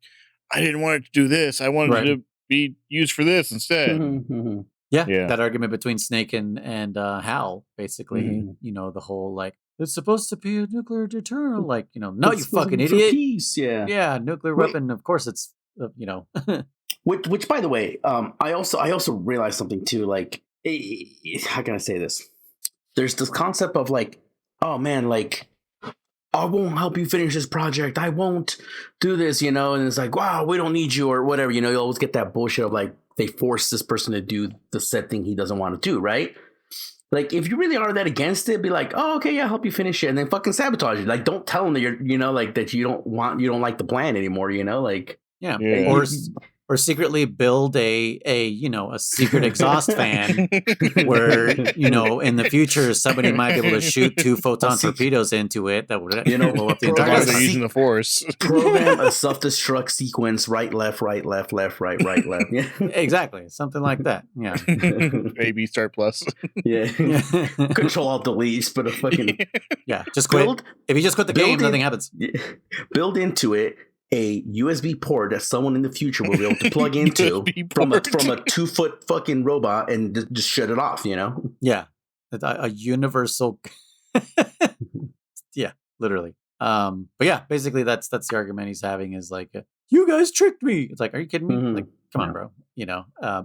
I didn't want it to do this. I wanted it to be used for this instead. Mhm. Yeah, Yeah. that argument between Snake and Hal, basically, the whole like, it's supposed to be a nuclear deterrent. Like, no, you fucking For idiot. peace, yeah. Yeah, nuclear weapon. Of course, it's, Which, by the way, I also realized something too. Like, how can I say this? There's this concept of like, oh man, like, I won't help you finish this project. I won't do this, and it's like, wow, we don't need you or whatever. You always get that bullshit of like they force this person to do the said thing he doesn't want to do, right? Like, if you really are that against it, be like, oh, okay, yeah, I'll help you finish it, and then fucking sabotage it. Like, don't tell them that you're, like that you don't like the plan anymore. Like, yeah. Yeah. Or secretly build a secret exhaust fan where, in the future somebody might be able to shoot 2 photon torpedoes into it that would blow up the entire While Guys, they're using the force. program a self-destruct sequence, right, left, right, left, right, left. Yeah. Exactly. Something like that. Yeah. AB Start Plus. Yeah. Control Alt Delete, but a fucking yeah. Just quit. If you just quit the game, nothing happens. Build into it a USB port that someone in the future will be able to plug into from a 2-foot fucking robot and just shut it off, Yeah. A universal yeah, literally. But yeah, basically that's the argument he's having is like, you guys tricked me. It's like, are you kidding me? Like, come on, bro.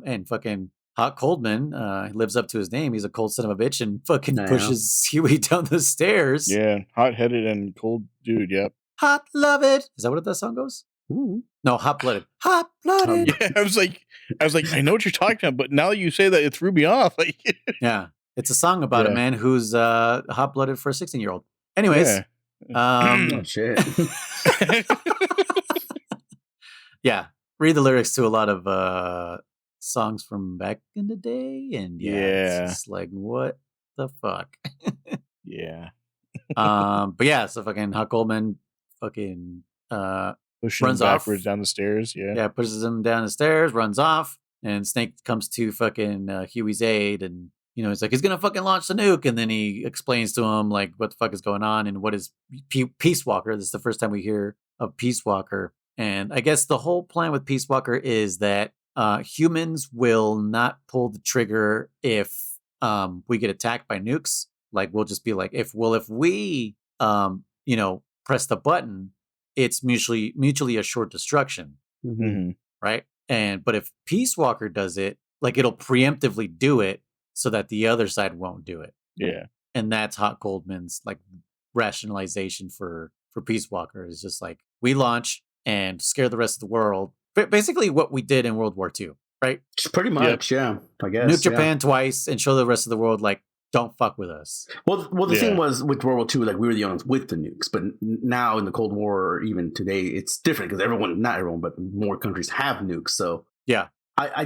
And fucking Hot Coldman lives up to his name. He's a cold son of a bitch and fucking pushes Huey down the stairs. Yeah, hot-headed and cold dude, yep. Hot love it. Is that what that song goes? Ooh. No, hot blooded. Hot blooded. Yeah, I was like, I know what you're talking about, but now that you say that, it threw me off. Yeah, it's a song about a man who's hot blooded for a 16-year-old. Anyways, oh shit. Yeah, read the lyrics to a lot of songs from back in the day, and it's just like, what the fuck? Yeah. But yeah, so fucking Hot Coldman fucking Pushing runs backwards off down the stairs. Yeah, pushes him down the stairs, runs off, and Snake comes to fucking Huey's aid, and he's like, he's gonna fucking launch the nuke, and then he explains to him like what the fuck is going on and what is Peace Walker. This is the first time we hear of Peace Walker, and I guess the whole plan with Peace Walker is that humans will not pull the trigger if we get attacked by nukes. Like, we'll just be like, if we press the button, it's mutually assured destruction. Mm-hmm. Right? But if Peace Walker does it, like, it'll preemptively do it so that the other side won't do it. Yeah. And that's Hot Coldman's like rationalization for Peace Walker is just like, we launch and scare the rest of the world. Basically what we did in World War II, right? Pretty much, yeah. I guess. Nuke Japan twice and show the rest of the world like, don't fuck with us. Well, the thing was with World War II, like, we were the only ones with the nukes, but now in the Cold War, or even today, it's different because not everyone, but more countries have nukes. So yeah, I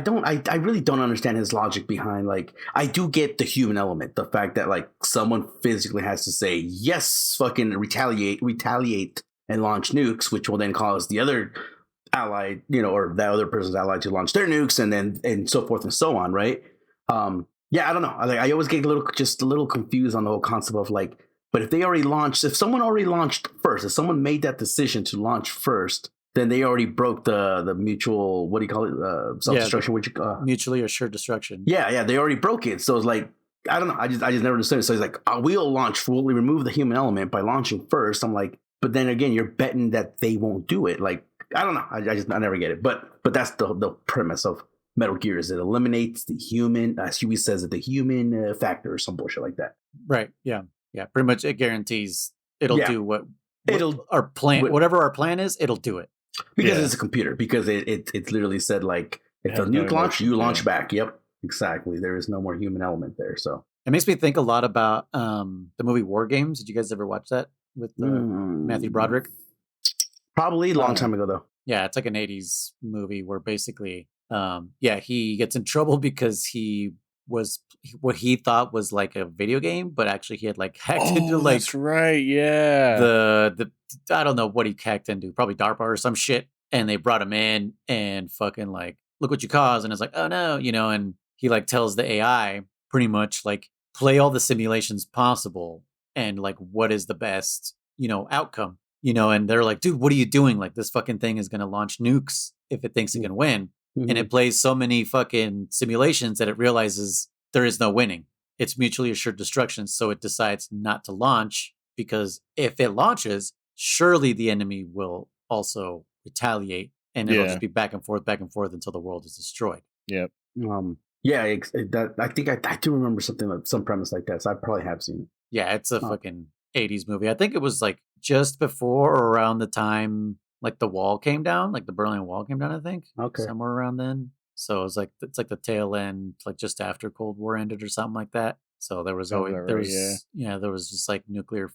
really don't understand his logic behind, like, I do get the human element, the fact that like someone physically has to say yes, fucking retaliate and launch nukes, which will then cause the other ally, or that other person's ally to launch their nukes, and so forth and so on, right? Yeah, I don't know. I always get a little confused on the whole concept of like, but if someone already launched first, if someone made that decision to launch first, then they already broke the mutual, what do you call it, self-destruction? Mutually assured destruction. Yeah, they already broke it. So it's like, I don't know. I just never understood it. So it's like, we'll remove the human element by launching first. I'm like, but then again, you're betting that they won't do it. Like, I don't know. I never get it. But that's the premise of Metal Gear, is it eliminates the human, as Huey says, the human factor or some bullshit like that. Right. Yeah. Yeah. Pretty much, it guarantees it'll do whatever our plan is. It'll do it because it's a computer. Because it literally said like, if a nuke launch, you launch back. Yep. Exactly. There is no more human element there. So it makes me think a lot about the movie War Games. Did you guys ever watch that with Matthew Broderick? Probably a long time ago, though. Yeah, it's like an 80s movie where basically, he gets in trouble because he was what he thought was like a video game, but actually he had like hacked into like that's right, yeah. The I don't know what he hacked into, probably DARPA or some shit, and they brought him in and fucking like, look what you caused, and it's like, oh no, and he like tells the AI pretty much like, play all the simulations possible and like what is the best, outcome, and they're like, dude, what are you doing? Like, this fucking thing is gonna launch nukes if it thinks it can win. Mm-hmm. And it plays so many fucking simulations that it realizes there is no winning. It's mutually assured destruction. So it decides not to launch, because if it launches, surely the enemy will also retaliate, and it'll just be back and forth until the world is destroyed. Yep. I think I do remember some premise like that. So I probably have seen it. Yeah, it's a fucking 80s movie. I think it was like just before or around the time like the wall came down, like the Berlin Wall came down, I think. Okay. Somewhere around then. So it's like the tail end, like just after Cold War ended or something like that. So there was there was just like nuclear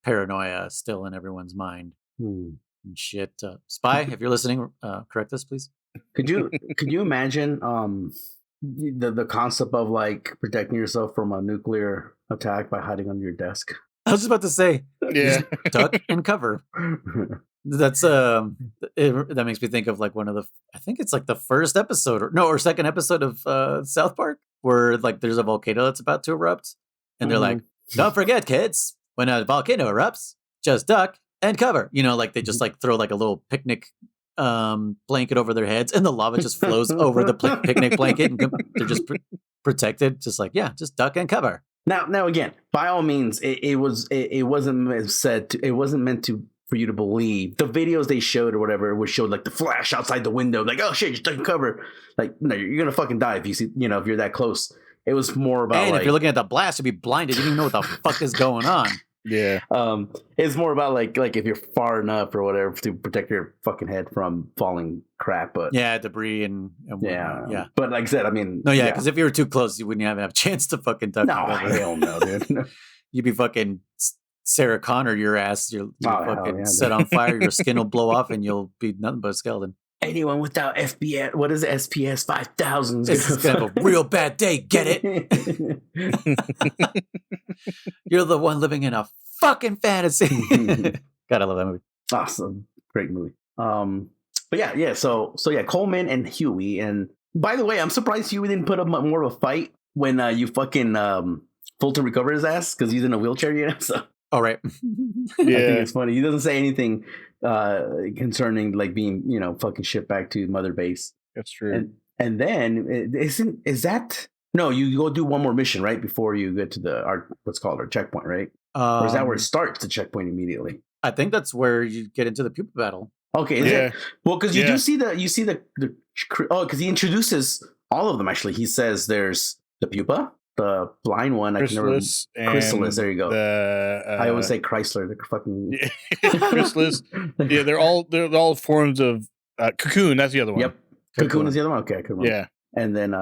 paranoia still in everyone's mind. And shit. Spy, if you're listening, correct us, please. Could you imagine the concept of like protecting yourself from a nuclear attack by hiding under your desk? I was just about to say, duck and cover. That's that makes me think of like one of the, I think it's like the first episode or second episode of South Park, where like there's a volcano that's about to erupt, and they're like, don't forget, kids, when a volcano erupts, just duck and cover. Like they just like throw like a little picnic blanket over their heads, and the lava just flows over the picnic blanket, and they're just protected. Just like, just duck and cover. Now again, by all means, it wasn't meant for you to believe. The videos they showed or whatever, it would show like the flash outside the window, like, oh shit, just duck and cover. Like, no, you're gonna fucking die if you see, if you're that close. It was more about, and if you're looking at the blast, you'll be blinded. You don't even know what the fuck is going on. Yeah. It's more about like if you're far enough or whatever to protect your fucking head from falling crap, but debris and yeah. But like I said, I mean, no, because if you were too close, you wouldn't even have a chance to fucking duck. No, hell no, dude. You'd be fucking Sarah Connor your ass. You're fucking set on fire. Your skin will blow off, and you'll be nothing but a skeleton. Anyone without FPS, what is it, SPS 5000? This is gonna have a real bad day. Get it? You're the one living in a fucking fantasy. God, I love that movie. Awesome, great movie. But yeah. So Coleman and Huey. And by the way, I'm surprised Huey didn't put up more of a fight when you fucking Fulton recovered his ass, because he's in a wheelchair, So. Oh, right. I think it's funny. He doesn't say anything concerning like being, fucking shipped back to Mother Base. That's true. And then is that no? You go do one more mission right before you get to our checkpoint, right? Or is that where it starts the checkpoint immediately? I think that's where you get into the pupa battle. Okay. Is it? Well, because you do see because he introduces all of them. Actually, he says there's the pupa. The blind one, Chrysalis. There you go. I always say Chrysler. They're fucking Chrysalis. Yeah, they're all forms of Cocoon. That's the other one. Yep, Cocoon is the other one. Okay, Cocoon. Yeah, and then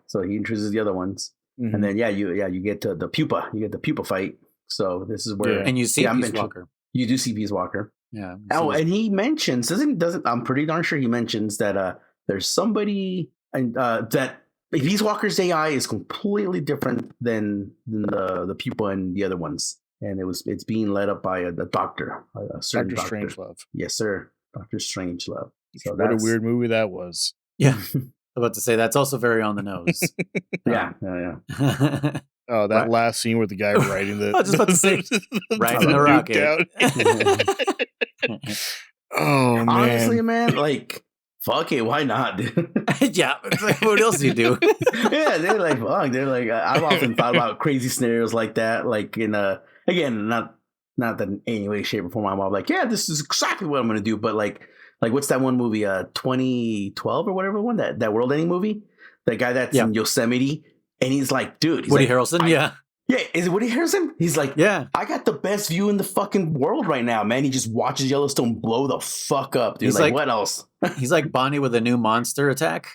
so he introduces the other ones, and then you get to the pupa. You get the pupa fight. So this is where and you see Peace Walker. You do see Peace Walker. Yeah. Oh, and he mentions doesn't I'm pretty darn sure he mentions that there's somebody and that. Peace Walker's AI is completely different than the pupa and the other ones. and it's being led up by a doctor, a certain Dr. doctor. Strangelove. Yes, sir, Dr. Strangelove. So What a weird movie that was. Yeah. I'm about to say that's also very on the nose. Yeah. Oh, that Right. last scene with the guy riding the I was just about to say, riding the Duke rocket. down. Oh man. Honestly, man, like, fuck it, why not, dude? Yeah, it's like, what else do you do? Yeah, they're like, fuck. They're like, I've often thought about crazy scenarios like that. Like again, not that in any way, shape, or form I'm all like, yeah, this is exactly what I'm gonna do. But like what's that one movie? 2012 or whatever one that world-ending movie. That guy that's in Yosemite, and he's like, dude, he's Woody like, Harrelson. Yeah. Yeah, is it Woody Harrelson? He's like, Yeah. I got the best view in the fucking world right now, man. He just watches Yellowstone blow the fuck up, dude. He's Like, like- what else? He's like Bonnie with a new monster attack.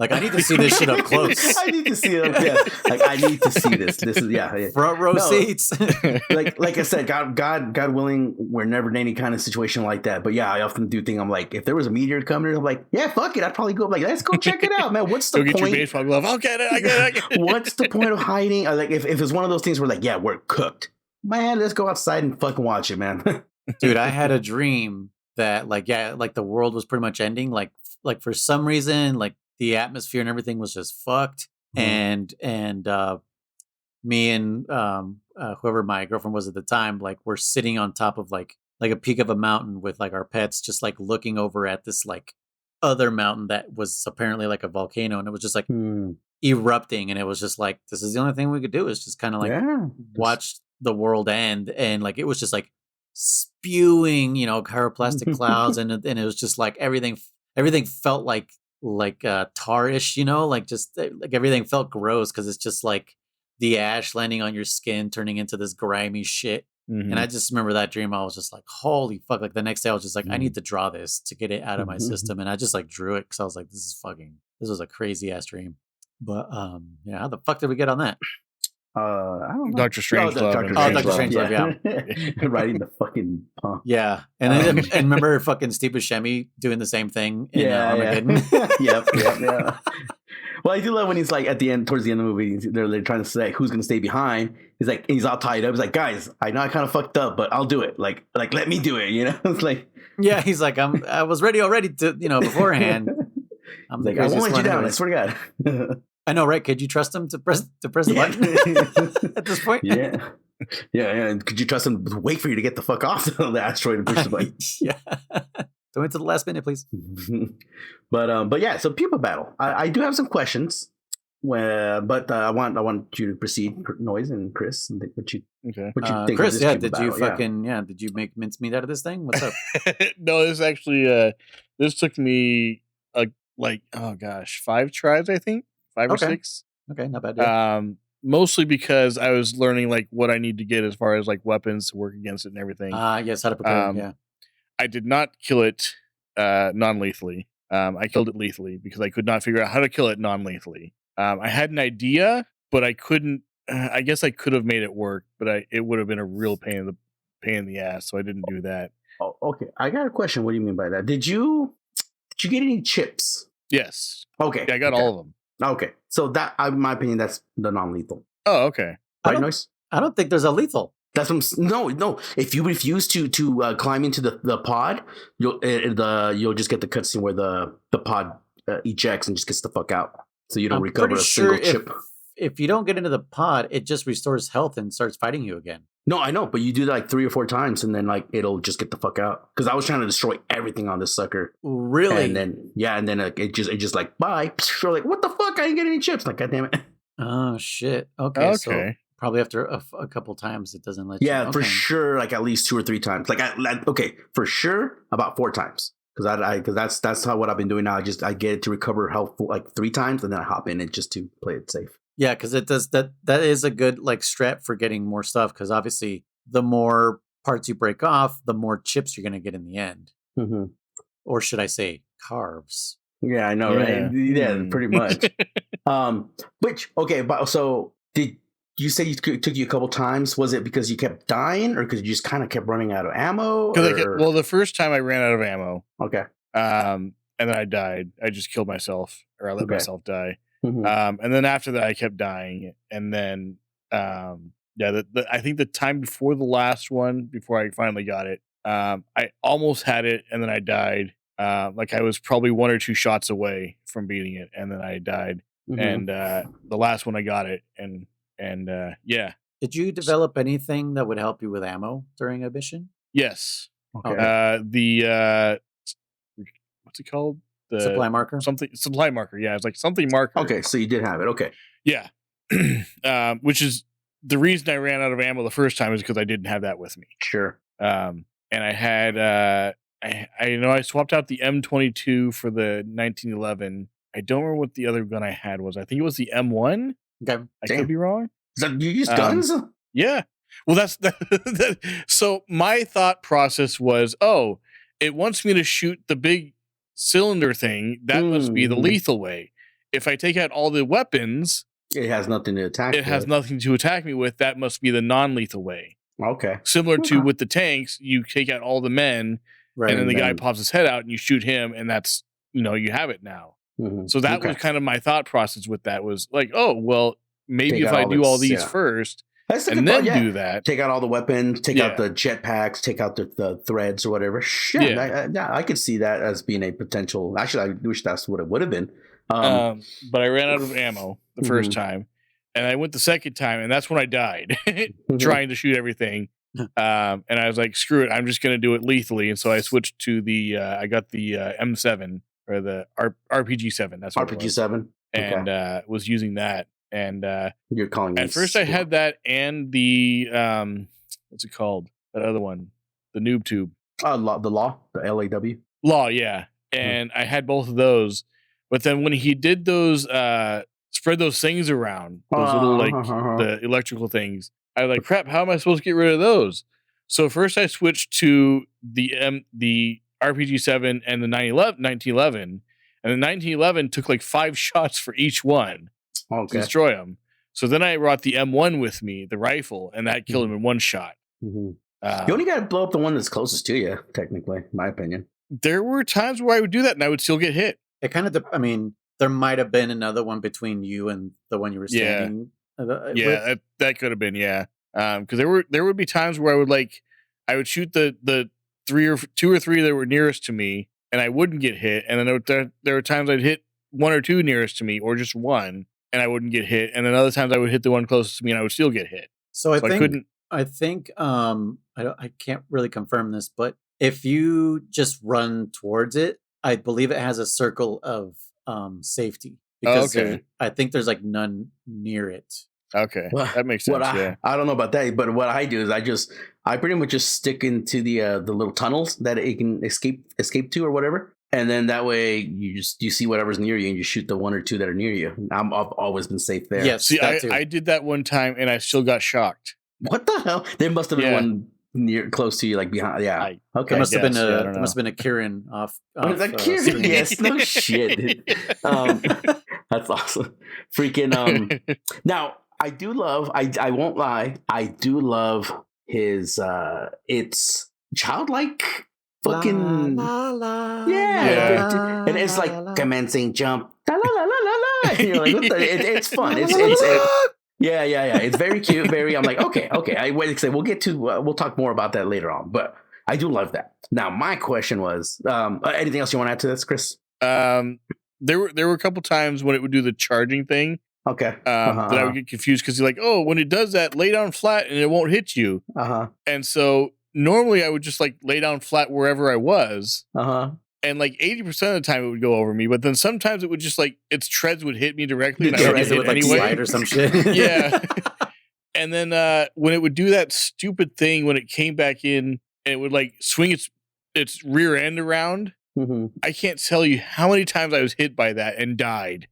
Like, I need to see this shit up close. I need to see it. Yeah, like I need to see this. This is yeah. Front row No. seats. Like I said, God willing, we're never in any kind of situation like that. But yeah, I often do think I'm like, if there was a meteor coming, I'm like, yeah, fuck it. I'd probably go like, let's go check it out, man. What's the Go get your point? baseball glove. I'll get it. I get it. What's the point of hiding? Or like if it's one of those things where like, yeah, we're cooked, man. Let's go outside and fucking watch it, man. Dude, I had a dream that like the world was pretty much ending. Like for some reason, like the atmosphere and everything was just fucked. And me and whoever my girlfriend was at the time, like we're sitting on top of like a peak of a mountain with like our pets, just like looking over at this like other mountain that was apparently like a volcano, and it was just like erupting, and it was just like, this is the only thing we could do is just kind of like watch the world end, and like it was just like spewing, pyroclastic clouds, and it was just like everything felt like tarish, like just like everything felt gross because it's just like the ash landing on your skin turning into this grimy shit. And I just remember that dream. I was just like, holy fuck. Like the next day I was just like, I need to draw this to get it out of my system. And I just like drew it because I was like, this was a crazy ass dream. But yeah, how the fuck did we get on that? I don't know. Dr. Strangelove. Dr. Strangelove, yeah. Riding the fucking pump. Yeah. And remember fucking Steve Buscemi doing the same thing in Armageddon? Yep. Well, I do love when he's like at the end, towards the end of the movie, they're trying to say who's going to stay behind. He's like, he's all tied up. He's like, guys, I know I kind of fucked up, but I'll do it. Like let me do it. It's like, yeah, he's like, I was ready already to, beforehand. I'm like, I won't let you down. I swear to God. I know, right? Could you trust him to press the button at this point? Yeah. And could you trust him to wait for you to get the fuck off the asteroid and push the button? Yeah. Don't wait till the last minute, please. But yeah, so people battle. I do have some questions, but I want you to proceed, Noise and Chris. And what you think? Chris, of this did battle? you did you make mincemeat out of this thing? What's up? No, this actually this took me like, oh gosh, 5 tries, I think. 5 or 6. Okay, not bad. Yeah. Mostly because I was learning like what I need to get as far as like weapons to work against it and everything. Yes, how to prepare. Yeah. I did not kill it non-lethally. I killed it lethally because I could not figure out how to kill it non-lethally. I had an idea, but I couldn't. I guess I could have made it work, but it would have been a real pain in the ass. So I didn't do that. Oh, okay. I got a question. What do you mean by that? Did you get any chips? Yes. Okay. Yeah, I got all of them. Okay. So that, in my opinion, that's the non-lethal. Oh, okay. Right, Noise? I don't think there's a lethal. That's no. If you refuse to climb into the pod, you'll just get the cutscene where the pod ejects and just gets the fuck out, so you don't recover a single chip. If you don't get into the pod, it just restores health and starts fighting you again. No, I know, but you do that like 3 or 4 times, and then like it'll just get the fuck out. Because I was trying to destroy everything on this sucker. Really? And then it just like bye. You're like, what the fuck? I didn't get any chips. Like, god damn it. Oh shit. Okay. So probably after a couple times, it doesn't let you. Yeah, for sure. Like at least 2 or 3 times. Like for sure, about 4 times. Because that's how what I've been doing now. I get it to recover health like 3 times, and then I hop in it just to play it safe. Yeah, because it does that. That is a good like strat for getting more stuff. Because obviously, the more parts you break off, the more chips you're going to get in the end. Mm-hmm. Or should I say, carbs? Yeah, I know, right? Yeah, pretty much. So did you say it took you a couple times? Was it because you kept dying, or because you just kind of kept running out of ammo? Well, the first time I ran out of ammo. Okay. And then I died. I just killed myself, or I let myself die. Mm-hmm. And then after that, I kept dying, and then Yeah, I think the time before the last one, before I finally got it, I almost had it and then I died. Like I was probably 1 or 2 shots away from beating it, and then I died. Mhm. And the last one I got it, and yeah, Did you develop anything that would help you with ammo during a mission? yes. Okay. The what's it called? The Supply marker? something supply marker. Yeah, it's like something marker. Okay, so you did have it. Okay. Yeah. Which is the reason I ran out of ammo the first time is because I didn't have that with me. Sure. And I had I swapped out the M22 for the 1911. I don't remember what the other gun I had was. I think it was the M1. Okay. I Damn. could be wrong. So you use guns? Yeah. Well, that's so my thought process was, oh, it wants me to shoot the big cylinder thing. That must be the lethal way. If I take out all the weapons, It has nothing to attack. it has with. nothing to attack me with. That must be the non-lethal way. Okay. Similar to Okay. with the tanks, you take out all the men, Right. and then the guy then- pops his head out, and you shoot him, and that's you have it now. Mhm. So that Okay. was kind of my thought process with that. Was like, oh well, maybe Take if out I all do all this, these yeah. first, That's a and good then thought, yeah. do that. Take out all the weapons, take out Yeah. the jetpacks, take out the threads or whatever. Sure. Yeah. I could see that as being a potential. Actually, I wish that's what it would have been. But I ran out of ammo the first Mhm. time, and I went the second time, and that's when I died trying to shoot everything. And I was like, screw it, I'm just going to do it lethally. And so I switched to the I got the M7 or the RPG 7. That's what it RPG was. 7. And was using that. And You're calling at first I had that and the what's it called? That other one, the Noob Tube. the law, the LAW. Law, yeah. And I had both of those. But then when he did those spread those things around, those little like the electrical things, I was like, crap, how am I supposed to get rid of those? So first I switched to the RPG 7 and the 1911, and the 1911 took like 5 shots for each one to Okay. destroy them. So then I brought the M1 with me, the rifle, and that killed him in 1 shot. Mhm. You only got to blow up the one that's closest to you, technically, in my opinion. There were times where I would do that and I would still get hit. It kind of, I mean, there might have been another one between you and the one you were Yeah. standing. Yeah, that could have been, yeah. Because there would be times where I would shoot the 2 or 3 that were nearest to me, and I wouldn't get hit. And then there were times I'd hit 1 or 2 nearest to me, or just 1, and I wouldn't get hit. And then other times I would hit the one closest to me, and I would still get hit. So I So I think couldn't. I can't really confirm this, but if you just run towards it, I believe it has a circle of safety because okay. I think there's like none near it. Okay, Well, that makes sense. Yeah. I don't know about that, but what I do is I pretty much just stick into the little tunnels that it can escape to or whatever, and then that way you see whatever's near you and you shoot the 1 or 2 that are near you. I've always been safe there. Yes, See, that too. I did that one time, and I still got shocked. What the hell? There must have been Yeah. one close to you, like behind. Yeah. Okay. There must have been guess, yeah, I there don't must have been a Kieran off. The Kieran, screen. yes, no shit. Dude. That's awesome. Freaking. Now I do love. I won't lie. I do love his. It's childlike. Fucking. La, la, Yeah. la, And it's la, like la. commencing jump. La, la, la, la, la, la. And you're like, what the, it's fun. It's yeah. It's very cute. Very. I'm like, okay. I wait to say we'll get to. We'll talk more about that later on. But I do love that. Now my question was, anything else you want to add to this, Chris? There were a couple times when it would do the charging thing. Okay. That I would get confused because you're like, oh, when it does that, lay down flat and it won't hit you. And so normally I would just like lay down flat wherever I was. And like 80% of the time it would go over me, but then sometimes it would just like its treads would hit me directly and I would It get would hit like anyway. slide or some shit. Yeah. And then when it would do that stupid thing when it came back in and it would like swing its rear end around, I can't tell you how many times I was hit by that and died.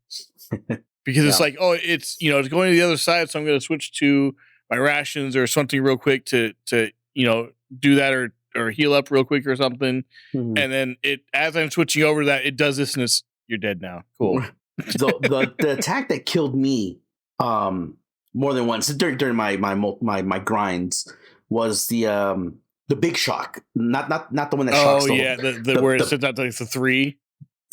Because it's like, oh, it's it's going to the other side, so I'm going to switch to my rations or something real quick to do that or heal up real quick or something. And then as I'm switching over to that, it does this and you're dead now. Cool. the attack that killed me more than once during my grinds was the big shock, not the one that shocks. Oh yeah, the where it sits out like the 3.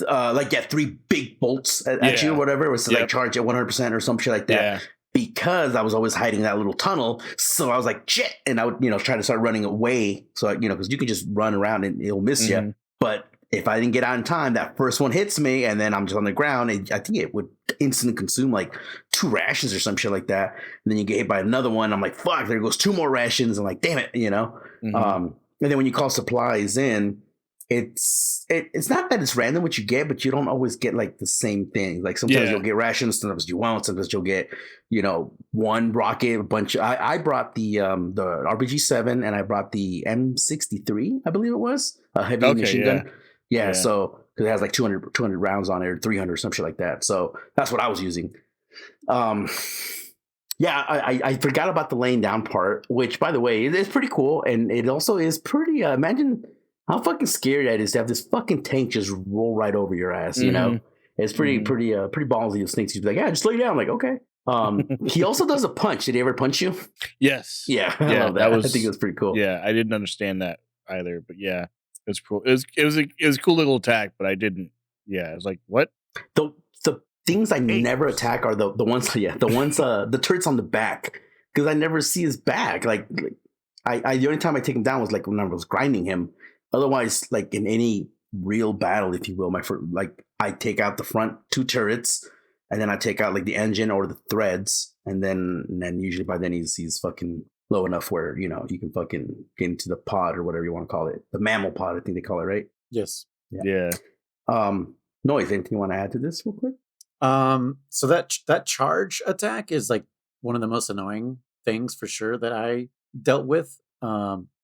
3 big bolts at you or whatever. It was to like charge at 100% or some shit like that. because I was always hiding in that little tunnel. So I was like, shit. And I would, try to start running away. So, because you can just run around and it'll miss you. But if I didn't get out in time, that first one hits me and then I'm just on the ground. And I think it would instantly consume like 2 rations or some shit like that. And then you get hit by another one. I'm like, fuck, there goes 2 more rations. I'm like, damn it, And then when you call supplies in, it's not that it's random what you get, but you don't always get like the same thing. Like sometimes you'll get rations, sometimes you won't. Sometimes you'll get, 1 rocket, a bunch. I brought the RPG-7 and I brought the M63, I believe it was a heavy machine gun. Yeah, so because it has like 200 rounds on it, or 300, or some shit like that. So that's what I was using. I forgot about the laying down part, which, by the way, it is pretty cool, and it also is pretty. Imagine how fucking scary that is to have this fucking tank just roll right over your ass. It's pretty ballsy. Of Snakes, he's like, yeah, just lay down. I'm like, okay. He also does a punch. Did he ever punch you? Yes. Yeah, I love that. I think it was pretty cool. Yeah, I didn't understand that either, but yeah, it was cool. It was a cool little attack, but I didn't. Yeah, I was like, what? The things I never attack are the ones. Yeah, the ones the turrets on the back, because I never see his back. Like I the only time I take him down was like when I was grinding him. Otherwise, like in any real battle, if you will, I take out the front 2 turrets, and then I take out like the engine or the threads, and then usually by then he's fucking low enough where you can fucking get into the pod or whatever you want to call it, the mammal pod, I think they call it, right? Yes. Yeah. Noise. Anything you want to add to this real quick? So that charge attack is like one of the most annoying things for sure that I dealt with.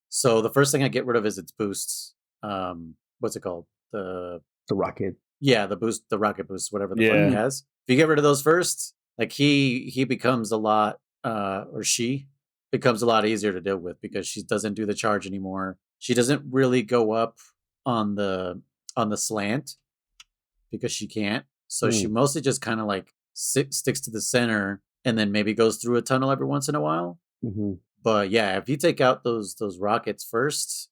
So the first thing I get rid of is its boosts. What's it called? The rocket. Yeah, the rocket boost, whatever the fuck he has. If you get rid of those first, like he becomes a lot, or she becomes a lot easier to deal with because she doesn't do the charge anymore. She doesn't really go up on the slant because she can't. So she mostly just kind of like sticks to the center and then maybe goes through a tunnel every once in a while. But yeah, if you take out those rockets first,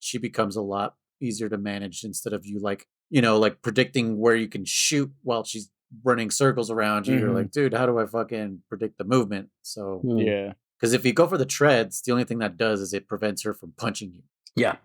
she becomes a lot easier to manage instead of you like predicting where you can shoot while she's running circles around you. You're like, dude, how do I fucking predict the movement? So yeah, because if you go for the treads, the only thing that does is it prevents her from punching you.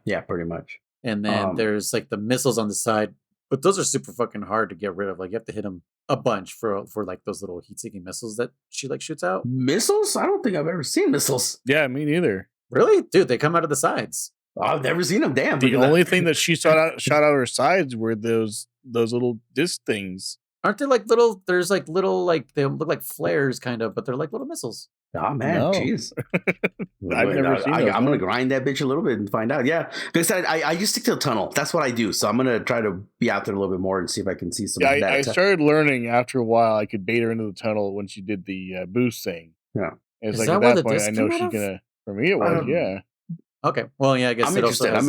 Yeah, pretty much. And then there's like the missiles on the side, but those are super fucking hard to get rid of. Like you have to hit them a bunch for like those little heat-seeking missiles that she like shoots out. Missiles? I don't think I've ever seen missiles. Yeah, me neither. Really, dude? They come out of the sides. I've never seen them. Damn. The only thing that she shot out her sides were those little disc things. Aren't they like little? There's like little like they look like flares, kind of, but they're like little missiles. Oh man, jeez. I've never seen those. I'm gonna grind that bitch a little bit and find out. Yeah, because I just stick to the tunnel. That's what I do. So I'm gonna try to be out there a little bit more and see if I can see some. Yeah, I started learning after a while. I could bait her into the tunnel when she did the boost thing. Yeah, it's like at that point I know she's gonna. For me, it was yeah. Okay, well, yeah, I guess I'm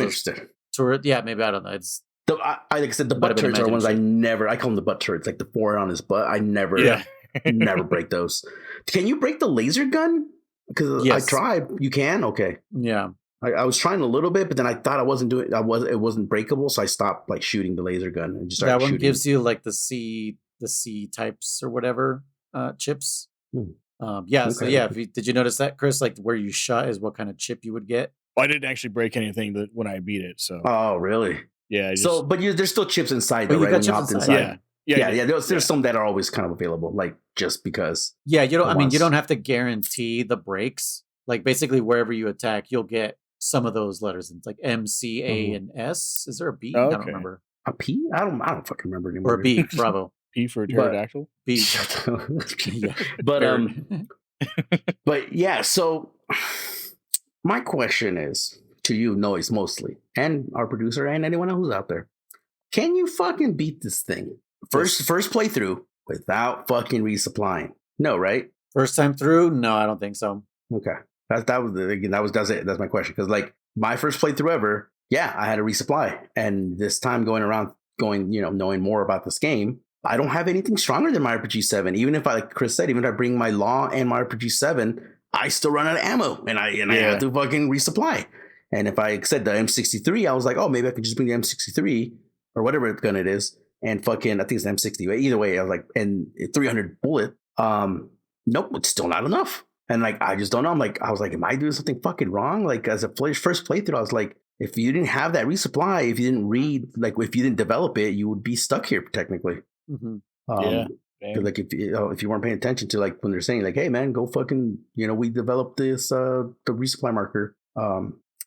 interested. Turret, yeah, maybe I don't know. It's like I said, the butt turrets are ones I call them the butt turrets, like the 4 on his butt. I never, never break those. Can you break the laser gun? Because I tried. You can. Okay. Yeah. I was trying a little bit, but then I thought it wasn't breakable, so I stopped like shooting the laser gun and just started shooting. That one gives you like the C types or whatever chips. Yeah. Okay. So yeah, did you notice that, Chris? Like where you shot is what kind of chip you would get. Well, I didn't actually break anything when I beat it. So. Oh really? Yeah. But there's still chips inside, though, right? When you hopped inside. Yeah. There's some that are always kind of available, like just because. Yeah, you don't. I mean, you don't have to guarantee the breaks. Like basically, wherever you attack, you'll get some of those letters. It's like M, C, A, and S. Is there a B? Oh, okay. I don't remember. A P? I don't fucking remember anymore. Or a B. Bravo. P for pterodactyl. B. Yeah. But yeah. So my question is to you, Noise, mostly, and our producer, and anyone else who's out there: can you fucking beat this thing first playthrough without fucking resupplying? No, right? First time through? No, I don't think so. Okay, that's it. That's my question. Because like my first playthrough ever, I had a resupply, and this time knowing more about this game, I don't have anything stronger than my RPG-7. Even if like Chris said, even if I bring my Law and my RPG-7, I still run out of ammo, and I have to fucking resupply. And if I said the M63, I was like, oh, maybe I could just bring the M63 or whatever gun it is, and fucking, I think it's an M60. Either way, I was like, and 300 bullet. nope, it's still not enough. And like, I just don't know. I was like, am I doing something fucking wrong? Like, as a first playthrough, I was like, if you didn't have that resupply, if you didn't read, like, if you didn't develop it, you would be stuck here technically. Yeah. Like, if you weren't paying attention to, like, when they're saying like, hey man, go fucking, we developed this the resupply marker.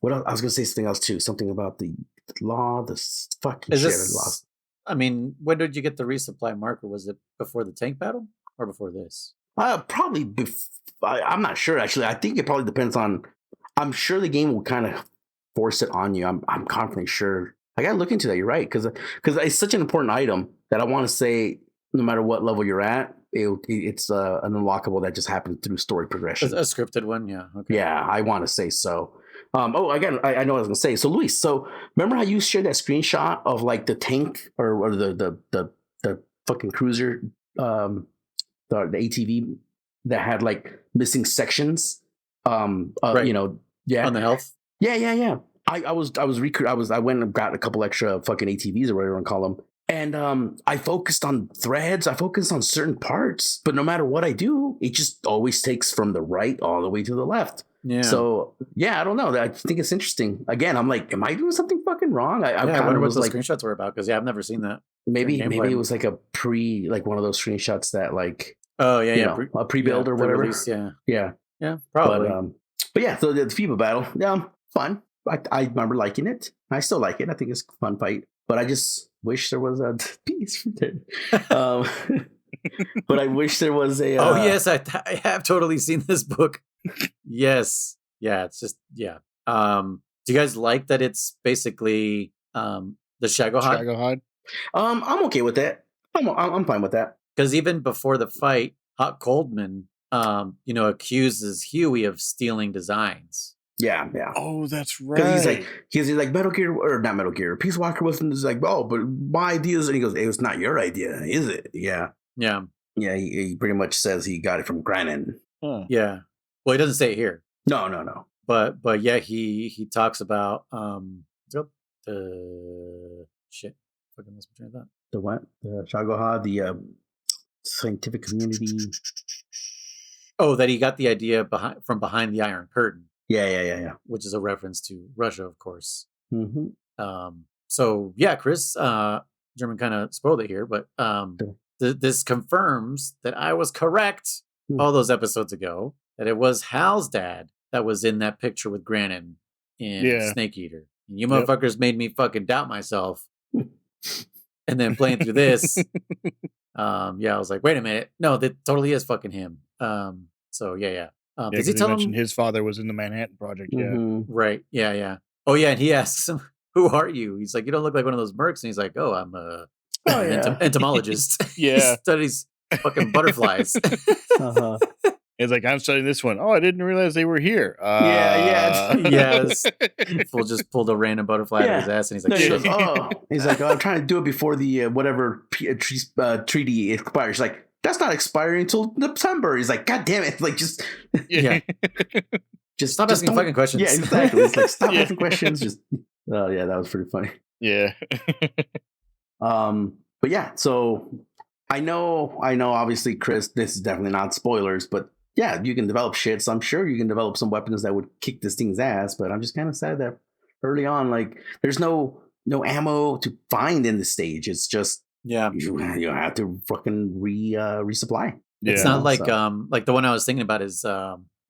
What else? I was gonna say something else too. Something about the law. This fucking Is shit. this? I lost. I mean, when did you get the resupply marker? Was it before the tank battle or before this? Probably. I'm not sure actually. I think it probably depends on. I'm sure the game will kind of force it on you. I'm confidently sure. I gotta look into that. You're right, because it's such an important item that I want to say no matter what level you're at, it's an unlockable that just happens through story progression. A scripted one, yeah. Okay. Yeah, I want to say so. I know what I was gonna say. So Luis, so remember how you shared that screenshot of like the tank or the fucking cruiser, the ATV that had like missing sections. Right. Yeah, On the health. Yeah. I went and got a couple extra fucking ATVs or whatever you want to call them. And I focused on threads. I focused on certain parts, but no matter what I do, it just always takes from the right all the way to the left. Yeah. So yeah, I don't know. I think it's interesting. Again, I'm like, am I doing something fucking wrong? I wonder what those screenshots were about, because I've never seen that. Maybe it was like like one of those screenshots that like a pre-build or whatever. Release, yeah, probably. But yeah, so the FIBA battle, fun. I remember liking it. I still like it. I think it's a fun fight. But I just wish there was a piece from it. But I wish there was a. Oh yes, I have totally seen this book. Yes, yeah, it's just Do you guys like that? It's basically the Shagohod. I'm okay with that. I'm fine with that. Because even before the fight, Hot Coldman, accuses Huey of stealing designs. Yeah. Oh, that's right. Because he's like Metal Gear, or not Metal Gear. Peace Walker wasn't just like, oh, but my ideas, and he goes, it was not your idea, is it? Yeah. He pretty much says he got it from Grannon. Huh. Yeah. Well, he doesn't say it here. No. But yeah, he talks about the shit. Fucking lost my train of thought. The what? The Shagohod, the scientific community. Oh, that he got the idea from behind the Iron Curtain. Yeah. Which is a reference to Russia, of course. Mm-hmm. So yeah, Chris, German kind of spoiled it here, but this confirms that I was correct all those episodes ago, that it was Hal's dad that was in that picture with Grannon in Snake Eater. And you motherfuckers made me fucking doubt myself. And then playing through this, I was like, wait a minute, no, that totally is fucking him. So yeah. Does he tell him his father was in the Manhattan Project? Mm-hmm. Right. Yeah. Oh yeah, and he asks him, "Who are you?" He's like, "You don't look like one of those mercs." And he's like, "Oh, I'm an entomologist." Yeah, he studies fucking butterflies. He's like, "I'm studying this one." Oh, I didn't realize they were here. Yes. Fool just pulled a random butterfly out of his ass, and he's like, I'm trying to do it before the whatever treaty expires. She's like, that's not expiring until September. He's like, God damn it! Like, just stop asking fucking questions. Yeah, exactly. It's like, stop asking questions. Just that was pretty funny. Yeah. But yeah, so I know. Obviously, Chris, this is definitely not spoilers, but yeah, you can develop shit. So I'm sure you can develop some weapons that would kick this thing's ass. But I'm just kind of sad that early on, like, there's no ammo to find in the stage. It's just you have to fucking resupply. It's not like like the one I was thinking about is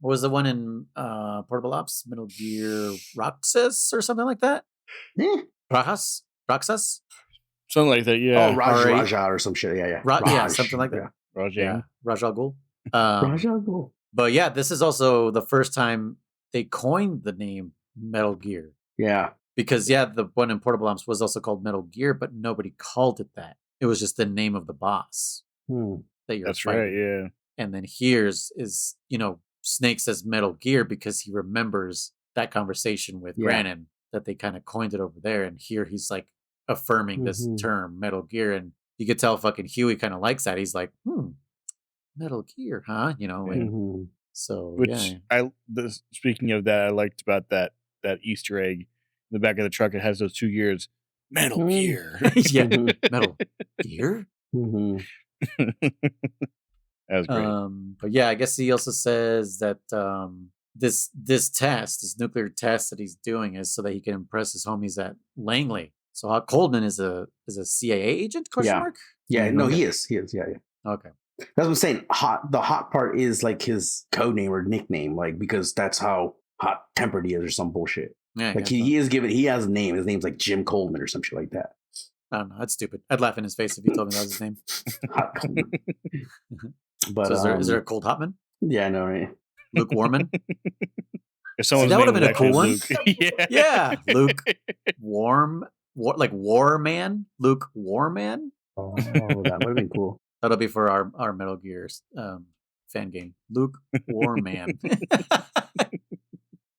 what was the one in Portable Ops, Metal Gear Roxas or something like that? Roxas? Something like that, yeah. Oh, Raja or some shit, yeah. Yeah, something like that. Raj Al Ghul. Raja Ghul. But yeah, this is also the first time they coined the name Metal Gear. Yeah. Because the one in Portable Ops was also called Metal Gear, but nobody called it that. It was just the name of the boss that you're That's fighting. right, yeah. And then here's Snake says Metal Gear because he remembers that conversation with Grannon, that they kind of coined it over there. And here he's like affirming this term, Metal Gear. And you could tell fucking Huey kind of likes that. He's like, Metal Gear, huh? So, speaking of that, I liked about that Easter egg in the back of the truck. It has those 2 gears. Metal Gear. Yeah, Metal Gear? That was great. But yeah, I guess he also says that this nuclear test that he's doing is so that he can impress his homies at Langley. So Coldman is a CIA agent? Yeah. Mark? Yeah, no, Okay. he is. Yeah. Okay. That's what I'm saying. The hot part is like his code name or nickname, like because that's how hot tempered he is or some bullshit. Yeah, Like he has a name. His name's like Jim Coleman or some shit like that. I don't know. That's stupid. I'd laugh in his face if he told me that was his name. Hot Coleman. But So is there a cold hotman? Yeah, I know, right? Luke Warman? If someone's that would have name been a cool one. was actually Luke- Yeah, Luke like Warman? Luke Warman? Oh, that would have been cool. That'll be for our Metal Gear fan game. Luke Warman.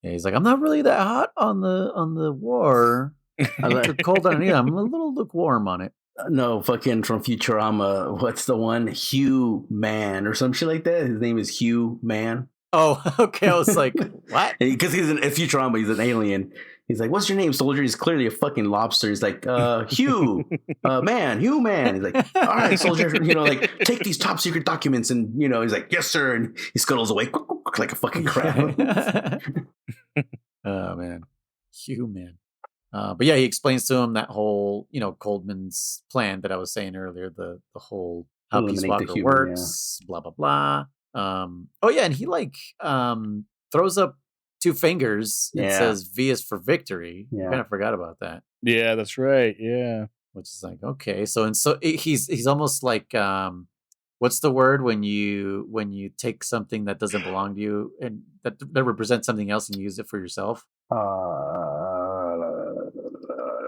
Yeah, he's like, I'm not really that hot on the war. I'm cold on it. I'm a little lukewarm on it. No, fucking from Futurama. What's the one? Hugh Man or some shit like that. His name is Hugh Man. Oh, okay. I was like, what? Because he's in Futurama, he's an alien. He's like, "What's your name, soldier?" He's clearly a fucking lobster. He's like, Hugh, man, Hugh Man. He's like, "All right, soldier, like take these top secret documents." And he's like, "Yes, sir." And he scuttles away like a fucking crab. Oh man, Hugh Man. But yeah, he explains to him that whole, Coldman's plan that I was saying earlier, the whole how Peace Eliminate the Walker human, works, blah blah blah. Oh yeah, and he throws up two fingers and says V is for victory. Yeah. I kind of forgot about that. Yeah, that's right. Yeah. Which is like, okay, he's almost like what's the word when you take something that doesn't belong to you and that represents something else and you use it for yourself?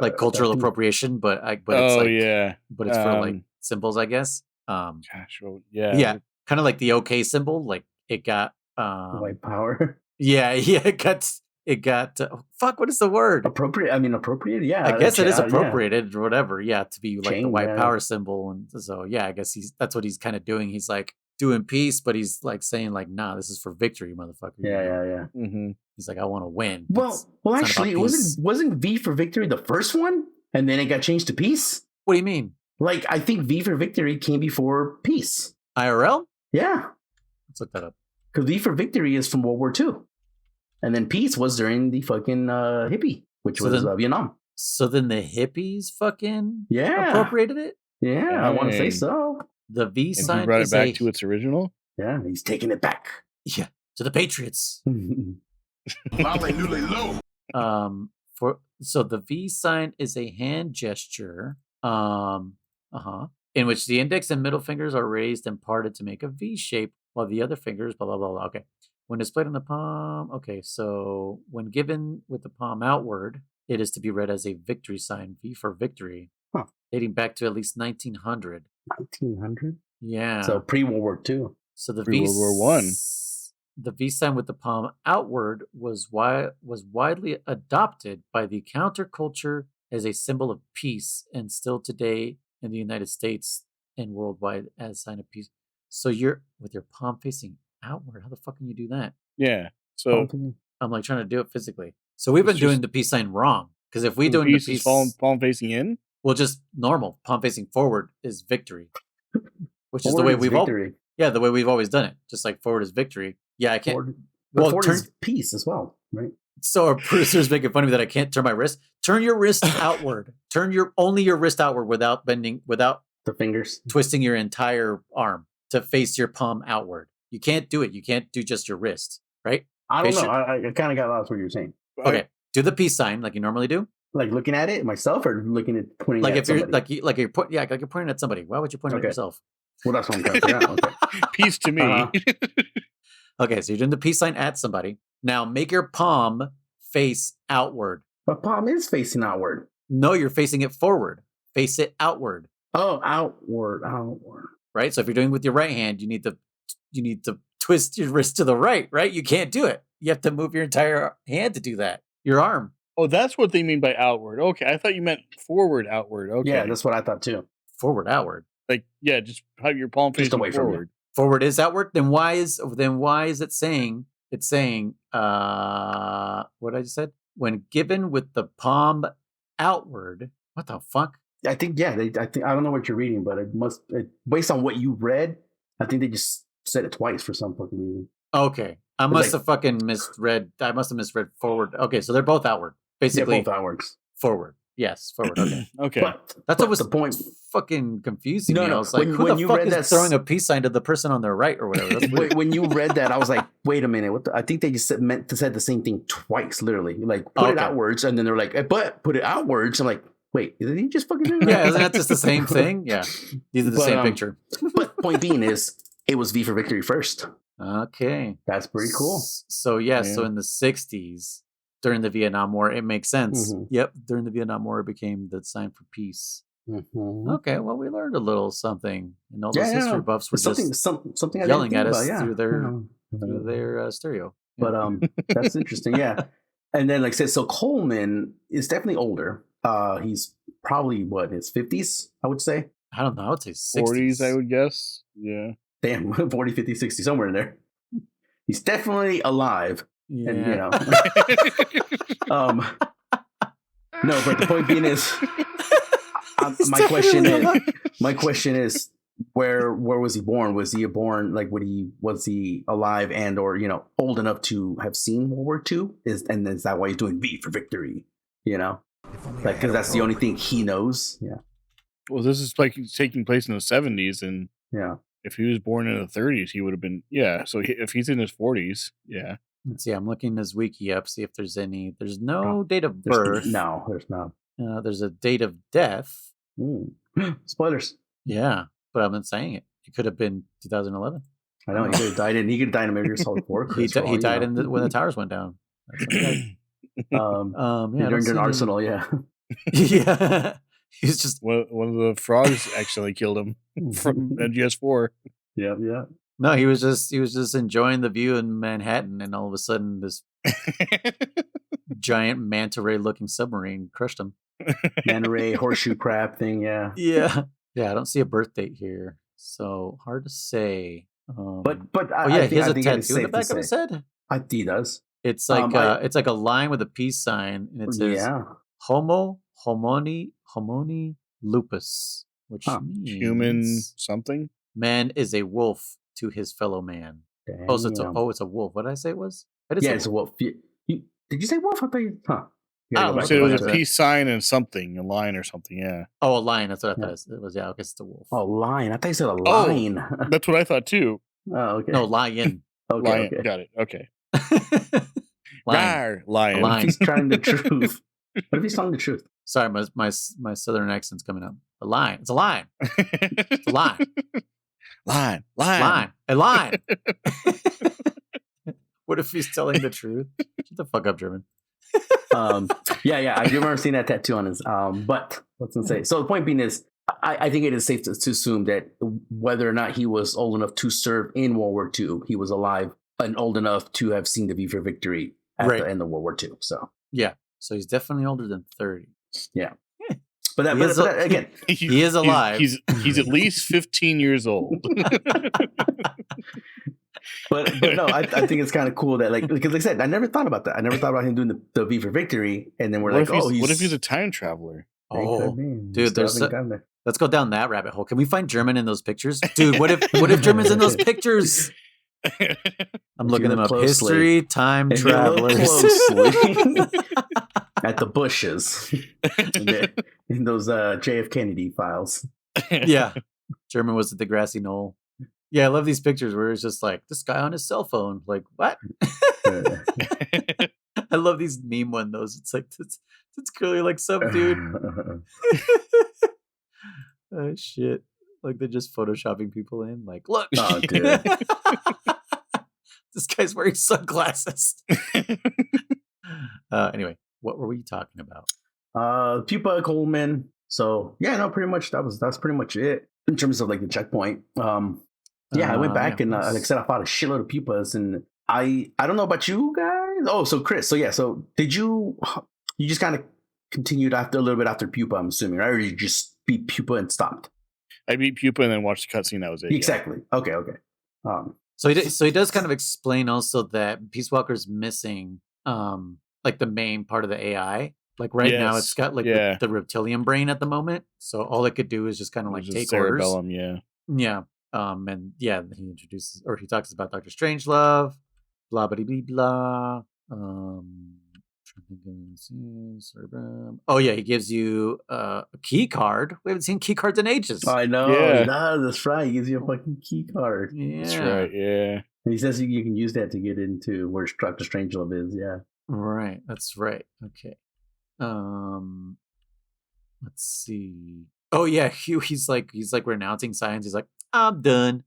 Like cultural appropriation, but it's but it's for like symbols, I guess. Gosh, well, yeah. Yeah, kind of like the OK symbol, like it got white power. Yeah, it got fuck, what is the word? Appropriated, yeah. I guess it is appropriated or whatever, yeah, to be like the white yeah. power symbol. And so yeah, I guess that's what he's kind of doing. He's like doing peace, but he's like saying like, nah, this is for victory, motherfucker. Yeah. Mm-hmm. He's like, I want to win. Well, actually, wasn't V for victory the first one, and then it got changed to peace? What do you mean? Like, I think V for victory came before peace. IRL? Yeah. Let's look that up. Because V for victory is from World War II. And then peace was during the fucking hippie, which was Vietnam. So then the hippies fucking appropriated it? Yeah, I want to say so. The V sign he brought it back to its original? Yeah, he's taking it back. Yeah, to the Patriots. Hallelujah. So the V sign is a hand gesture, in which the index and middle fingers are raised and parted to make a V shape, while the other fingers, blah blah blah. Blah. Okay, when displayed on the palm. Okay, so when given with the palm outward, it is to be read as a victory sign, V for victory, dating back to at least 1900. 1900. Yeah. So pre-World War II. So the World War I. The V sign with the palm outward was widely adopted by the counterculture as a symbol of peace, and still today in the United States and worldwide as a sign of peace. So you're with your palm facing outward. How the fuck can you do that? Yeah. So I'm like trying to do it physically. So we've been doing the peace sign wrong. Because if we doing the peace palm facing in, well, just normal palm facing forward is victory, which is the Forward way is victory. the way we've always done it. Just like forward is victory. Yeah, I can't. Forward is peace as well, right? So our producer's making fun of me that I can't turn my wrist. Turn your wrist outward. Turn only your wrist outward without bending, without the fingers, twisting your entire arm to face your palm outward. You can't do it. You can't do just your wrist, right? I don't know. I kind of got lost what you're saying. Okay, do the peace sign like you normally do. Like looking at it myself, or looking at pointing like at if you're somebody? like you're pointing at somebody. Why would you point at yourself? Well, that's what I'm trying to figure out. Okay. Peace to me. Okay, so you're doing the peace sign at somebody. Now make your palm face outward. My palm is facing outward. No, you're facing it forward. Face it outward. Oh, outward. Right. So if you're doing it with your right hand, you need to twist your wrist to the right. Right. You can't do it. You have to move your entire hand to do that. Your arm. Oh, that's what they mean by outward. Okay, I thought you meant forward, outward. Okay, yeah, that's what I thought too. Forward, outward. Like, yeah, just have your palm facing away from forward. Forward is outward. Then why is it saying? It's saying what I just said. When given with the palm outward. What the fuck? I think I don't know what you're reading, but based on what you read, I think they just said it twice for some fucking reason. Okay. I It's must like- have fucking misread. I must have misread forward. Okay, so they're both outward. Basically, Yeah, both outwards. forward. Yes, forward. Okay. Okay. But That's but what was the point. fucking confusing No, me. no, I was like, when- who when the you fuck read is that throwing a peace sign to the person on their right or whatever? That's weird. When you read that, I was like, wait a minute. What I think they just meant to said the same thing twice, literally. Like, put it Okay. outwards, and then they're like, but put it outwards. I'm like, wait, did he just fucking do that? Yeah, isn't that just the same thing? Yeah. These are the But, same picture. But point being is, it was V for Victory first. Okay. That's pretty cool. So yeah, so Yeah. in the 60s, during the Vietnam War, it makes sense. Mhm. Yep, during the Vietnam War, it became the sign for peace. Mhm. Okay, well, we learned a little something, and all those Yeah, history yeah. buffs were Something, just something I yelling didn't at think us about, yeah. through their Yeah. through their stereo. But that's interesting, yeah. And then, like I said, so Coleman is definitely older. He's probably what, his 50s, I would say. I don't know. I would say 60s. 40s, I would guess. Yeah. Damn, 40, 50, 60, somewhere in there. He's definitely alive. Yeah. And you know. No, but the point being is, my question is, where was he born? Was he born like was he alive and or old enough to have seen World War II? Is that why he's doing V for Victory? Like because that's the only thing he knows. Yeah, Well, this is like taking place in the 70s, and yeah. if he was born in the 30s, he would have been, yeah. So if he's in his 40s, yeah. Let's see. I'm looking his wiki up, see if there's any. There's no date of birth. No, there's not. There's a date of death. Ooh. Spoilers. Yeah, but I'm not saying it. It could have been 2011. I know he could have died in. He could have died in Metal Gear Solid 4. He died when the towers went down. That's what he died. Yeah, I don't during see an any- arsenal. Yeah. Yeah, he's just One of the frogs actually killed him from NGS4. Yeah. Yeah. no. He was just enjoying the view in Manhattan, and all of a sudden, this giant manta ray looking submarine crushed him. Manta ray horseshoe crab thing. Yeah. Yeah, I don't see a birth date here, so hard to say. But oh yeah, he has a it is tattoo in the safe back to of his say. head. He does. It's like I- it's like a line with a peace sign, and it says Yeah. homoni lupus, which Huh. means Human something? man is a wolf to his fellow man. Oh, so it's a wolf. What did I say it was? I did Yeah, say it's a wolf. Did you say wolf? I thought you. Huh. You I gotta don't go know. back So it and was look a at that. peace sign and something, a line or something, yeah. Oh, a lion. That's what I Yeah. thought it was. Yeah, I guess it's a wolf. Oh, lion. I thought you said a Oh. line. That's what I thought too. Oh, okay. No, lion. okay. Lion. Okay. Got it. Okay. Lion. Rawr, lion. A lion. What if he's telling the truth? What if he's telling the truth? Sorry, my southern accent's coming up. A lion. It's a lion. It's a lion. Lion. Lion. A lion. What if he's telling the truth? Shut the fuck up, German. Yeah. I do remember seeing that tattoo on his. But what's I say? So the point being is, I think it is safe to assume that whether or not he was old enough to serve in World War II, he was alive and old enough to have seen the V for Victory at Right. the end of World War II. So Yeah. So he's definitely older than 30. but He is that, again, He is alive. He's at least 15 years old. but no, I think it's kind of cool that because like I said, I never thought about that. I never thought about him doing the V for Victory, and then we're What like, if he's a time traveler? Oh, dude, dude, there's let's go down that rabbit hole. Can we find German in those pictures? Dude, what if German's in those pictures? I'm looking them look up. closely. History, time If you look travelers. closely at the bushes in those JF Kennedy files. Yeah. German was at the grassy knoll. Yeah, I love these pictures where it's just like this guy on his cell phone. Like, what? I love these meme one those. It's like it's clearly like some dude. Oh shit. Like they're just photoshopping people in. Like, look. Oh, dude. This guy's wearing sunglasses. Anyway, what were we talking about? Pupa Coleman. So yeah, no, pretty much that's pretty much it in terms of like the checkpoint. I went back and like I said, I fought a shitload of pupas, and I don't know about you guys. Oh, so Chris, so did you just kind of continued after a little bit after pupa? I'm assuming, right? Or you just beat pupa and stopped? I beat pupa and then watched the cutscene. That was it. Exactly. Okay. So he does kind of explain also that Peace Walker's missing like the main part of the AI. Like right now it's got like the reptilian brain at the moment. So all it could do is just kind of like Just take orders. cerebellum, yeah. Yeah. And yeah, he talks about Dr. Strangelove, blah blah blah blah. Oh yeah, he gives you a key card. We haven't seen key cards in ages. I know. Yeah. He does. That's right. He gives you a fucking key card. Yeah, That's right. Yeah. And he says you can use that to get into where Dr. Strangelove is. Yeah. right. That's right. Okay. Let's see. Oh yeah, he's like renouncing science. He's like, I'm done.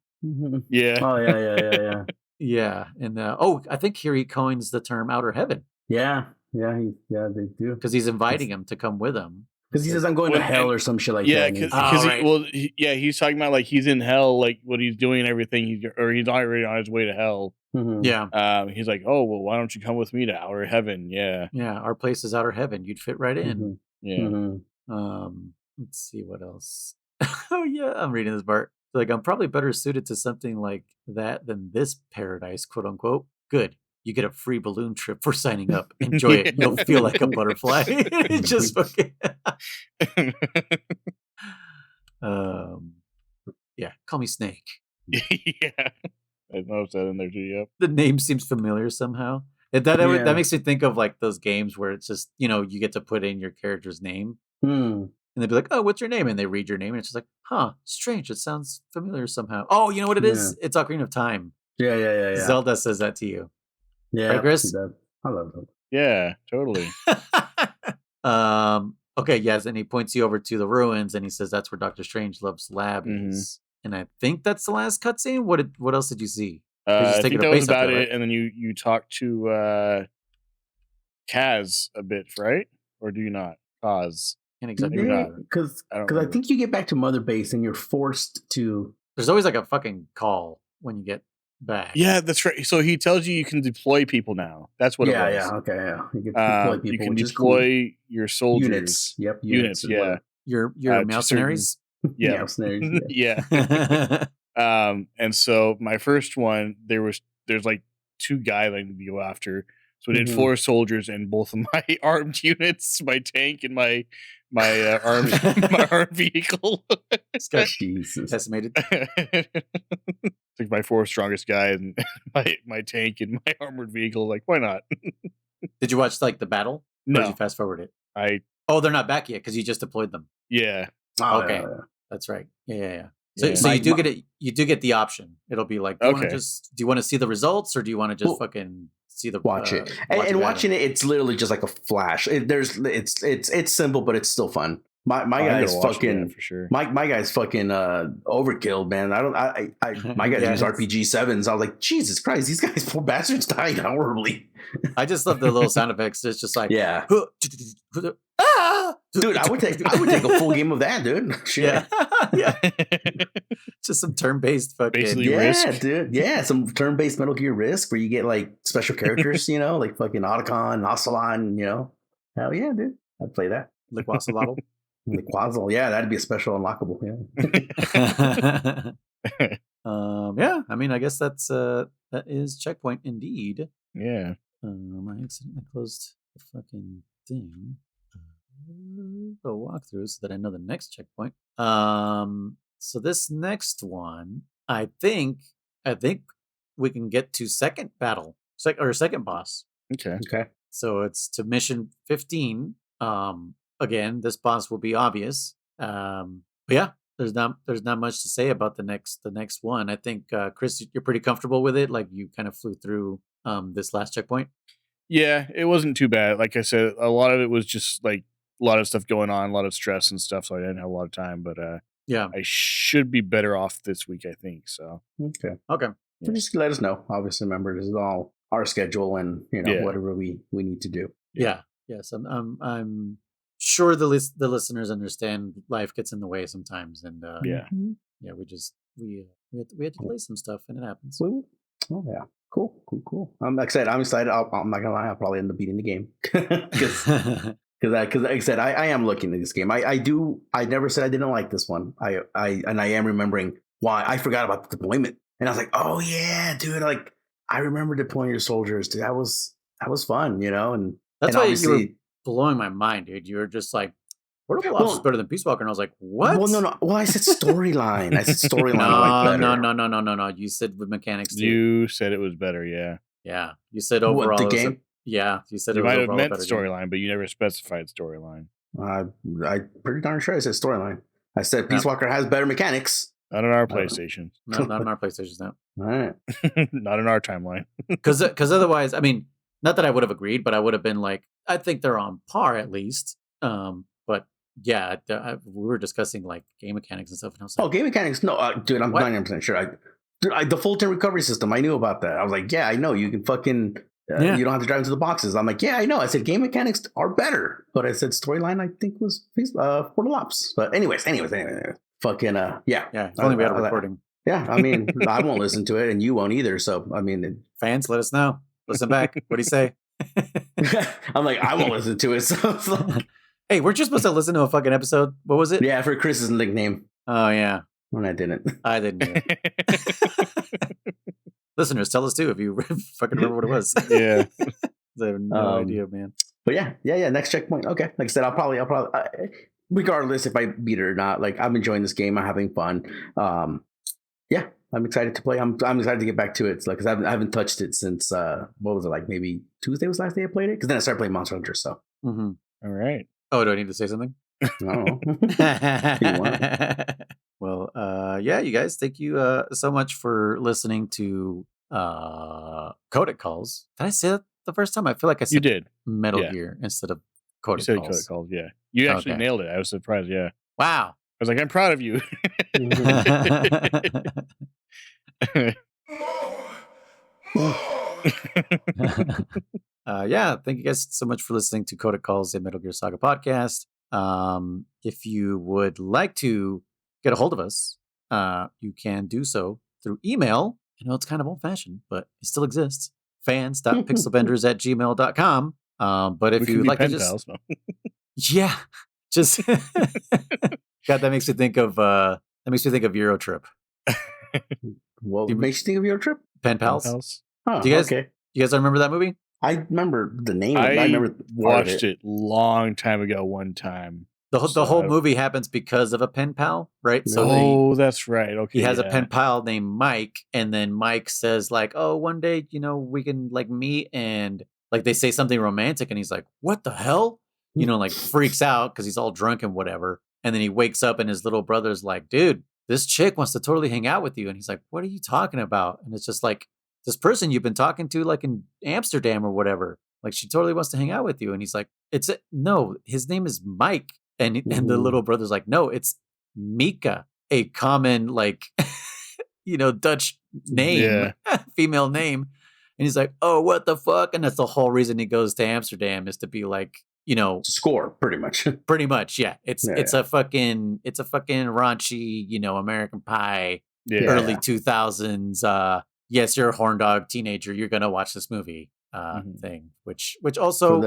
Yeah. Oh yeah. Yeah, and I think here he coins the term outer heaven Yeah. They do. because he's inviting him to come with him. Because he says I'm going to hell or some shit like yeah, that. because right. he's talking about like he's in hell, like what he's doing, and everything. He's already on his way to hell. Yeah. He's like, oh well, why don't you come with me to outer heaven? Yeah. Yeah, our place is outer heaven. You'd fit right in. Yeah. Let's see what else. Oh yeah, I'm reading this part. Like, I'm probably better suited to something like that than this paradise, quote unquote. Good. You get a free balloon trip for signing up. Enjoy it. You'll feel like a butterfly. It just fucking. Yeah, call me Snake. Yeah. I noticed that in there too. Yep. The name seems familiar somehow. And that makes me think of like those games where it's just, you get to put in your character's name. And they'd be like, oh, what's your name? And they read your name and it's just like, huh, strange. It sounds familiar somehow. Oh, you know what it is? It's Ocarina of Time. Yeah. Zelda says that to you. Yeah. Right, Chris? I love that. Yeah, totally. Okay, yes, and he points you over to the ruins and he says that's where Dr. Strangelove's lab is. And I think that's the last cutscene. What else did you see? I think that was about it. Right? And then you talk to Kaz a bit, right? Or do you not? Kaz. Because I think you get back to Mother Base and you're forced to. There's always like a fucking call when you get back. Yeah, that's right. So he tells you can deploy people now. That's what it was. Yeah, okay, yeah. You can deploy people. You can deploy your soldiers. Units. Yep. Units, yeah. Your mercenaries? Yeah. Mercenaries. Yeah. And so my first one, there's like 2 guys I need to go after. So I did 4 soldiers and both of my armed units, my tank and my armed vehicle. Jesus. Decimated. Like my 4 strongest guys and my tank and my armored vehicle. Like, why not? Did you watch like the battle? No. Or did you fast forward it? They're not back yet because you just deployed them. Yeah. Oh, okay. Yeah. That's right. Yeah. So you do get it. You do get the option. It'll be like, do you want to see the results or do you want to just fucking see the watch it? And watching it, it's literally just like a flash. It's simple, but it's still fun. My guy's fucking for sure. My guy's fucking overkill, man. My guys use RPG 7s. I was like, Jesus Christ, these guys, poor bastards, died horribly. I just love the little sound effects. It's just like, yeah. Ah! Dude, I would take a full game of that, dude. Shit. Yeah. Just some turn-based fucking basically Risk. Dude. Yeah, some turn-based Metal Gear Risk where you get like special characters, like fucking Otacon, Ocelon, Hell yeah, dude. I'd play that. Liquasolotl. Liquazzle, yeah, that'd be a special unlockable. Yeah. I mean, I guess that is checkpoint indeed. Yeah. I accidentally closed the fucking thing. The walkthrough so that I know the next checkpoint. So this next one, I think we can get to second battle, second boss. Okay. So it's to mission 15. Again, this boss will be obvious. But yeah, there's not much to say about the next one. I think Chris, you're pretty comfortable with it. Like you kind of flew through this last checkpoint. Yeah, it wasn't too bad. Like I said, a lot of it was just like a lot of stuff going on, a lot of stress and stuff, so I didn't have a lot of time. But yeah, I should be better off this week, I think. So okay. Yeah. Just let us know. Obviously, remember this is all our schedule and whatever we need to do. Yeah. Yes, I'm sure the listeners understand life gets in the way sometimes, and we had to play some stuff, and it happens. Oh yeah, cool. Like I said, I'm excited. I'm not gonna lie, I'll probably end up beating the game because like I said, I am looking at this game. I never said I didn't like this one. I am remembering why. I forgot about the deployment, and I was like, oh yeah, dude. Like I remember deploying your soldiers, dude. That was fun, and that's why you were blowing my mind, dude. You were just like, Portable Ops is better than Peace Walker, and I was like, what? Well, no. Well, I said storyline. I said storyline. No, I like better. no. You said with mechanics too. You said it was better, yeah. Yeah, you said overall. What, the game? Yeah, you said You it was might have overall meant better storyline, but you never specified storyline. I'm pretty darn sure I said storyline. I said Peace Walker has better mechanics. Not on our PlayStation. Not on our PlayStations now. All right. Not in our timeline. Because otherwise, I mean, not that I would have agreed, but I would have been like, I think they're on par at least. But yeah, we were discussing like game mechanics and stuff, and I was like, game mechanics? No, dude, I'm 99% sure. The full turn recovery system, I knew about that. I was like, yeah, I know. You can fucking, you don't have to drive into the boxes. I'm like, yeah, I know. I said game mechanics are better, but I said storyline, I think was Portal Ops. But anyways. Fucking, yeah. Yeah, if only we had a recording. Yeah, I mean, I won't listen to it, and you won't either. So, I mean, fans, let us know. Listen back. What do you say? I'm like, I won't listen to it. So it's like, hey, weren't you supposed to listen to a fucking episode? What was it? Yeah, for Chris's nickname. Oh yeah. When I didn't. I didn't. Listeners, tell us too if you fucking remember what it was. Yeah. I have no idea, man. But yeah. Next checkpoint. Okay. Like I said, I'll probably, regardless if I beat it or not, like I'm enjoying this game. I'm having fun. Yeah, I'm excited to play. I'm excited to get back to it. It's like, cause I haven't touched it since, what was it, like maybe Tuesday was the last day I played it? Cause then I started playing Monster Hunter. So. Mm-hmm. All right. Oh, do I need to say something? No. Well, yeah, you guys, thank you so much for listening to Codec Calls. Did I say that the first time? I feel like I said you did. Metal Gear instead of Codec You said Calls. Codec Calls, yeah. You actually nailed it. I was surprised, yeah. Wow. I was like, I'm proud of you. Yeah, thank you guys so much for listening to Codec Calls, a Metal Gear Saga podcast. If you would like to get a hold of us, you can do so through email. I know it's kind of old-fashioned, but it still exists. fans.pixelbenders@gmail.com. But if you'd like to just... pals, no. Yeah, just... God, that makes me think of Eurotrip. What makes you think of Eurotrip? Pen Pals. Oh, Do you guys, okay. you guys remember that movie? I remember the name. I remember watched it long time ago. One time, the whole movie happens because of a pen pal, right? So that's right. Okay, he has a pen pal named Mike, and then Mike says like, "Oh, one day, we can like meet," and like they say something romantic, and he's like, "What the hell?" Like freaks out because he's all drunk and whatever. And then he wakes up, and his little brother's like, "Dude, this chick wants to totally hang out with you," and he's like, "What are you talking about?" And it's just like, this person you've been talking to like in Amsterdam or whatever, like she totally wants to hang out with you. And he's like, no, his name is Mike. And the little brother's like, no, it's Mika, a common like, Dutch name, female name. And he's like, oh, what the fuck? And that's the whole reason he goes to Amsterdam is to be like, score pretty much. Pretty much. Yeah. It's a fucking raunchy, American Pie, early 2000s, yes, you're a horn dog teenager. You're gonna watch this movie thing, which also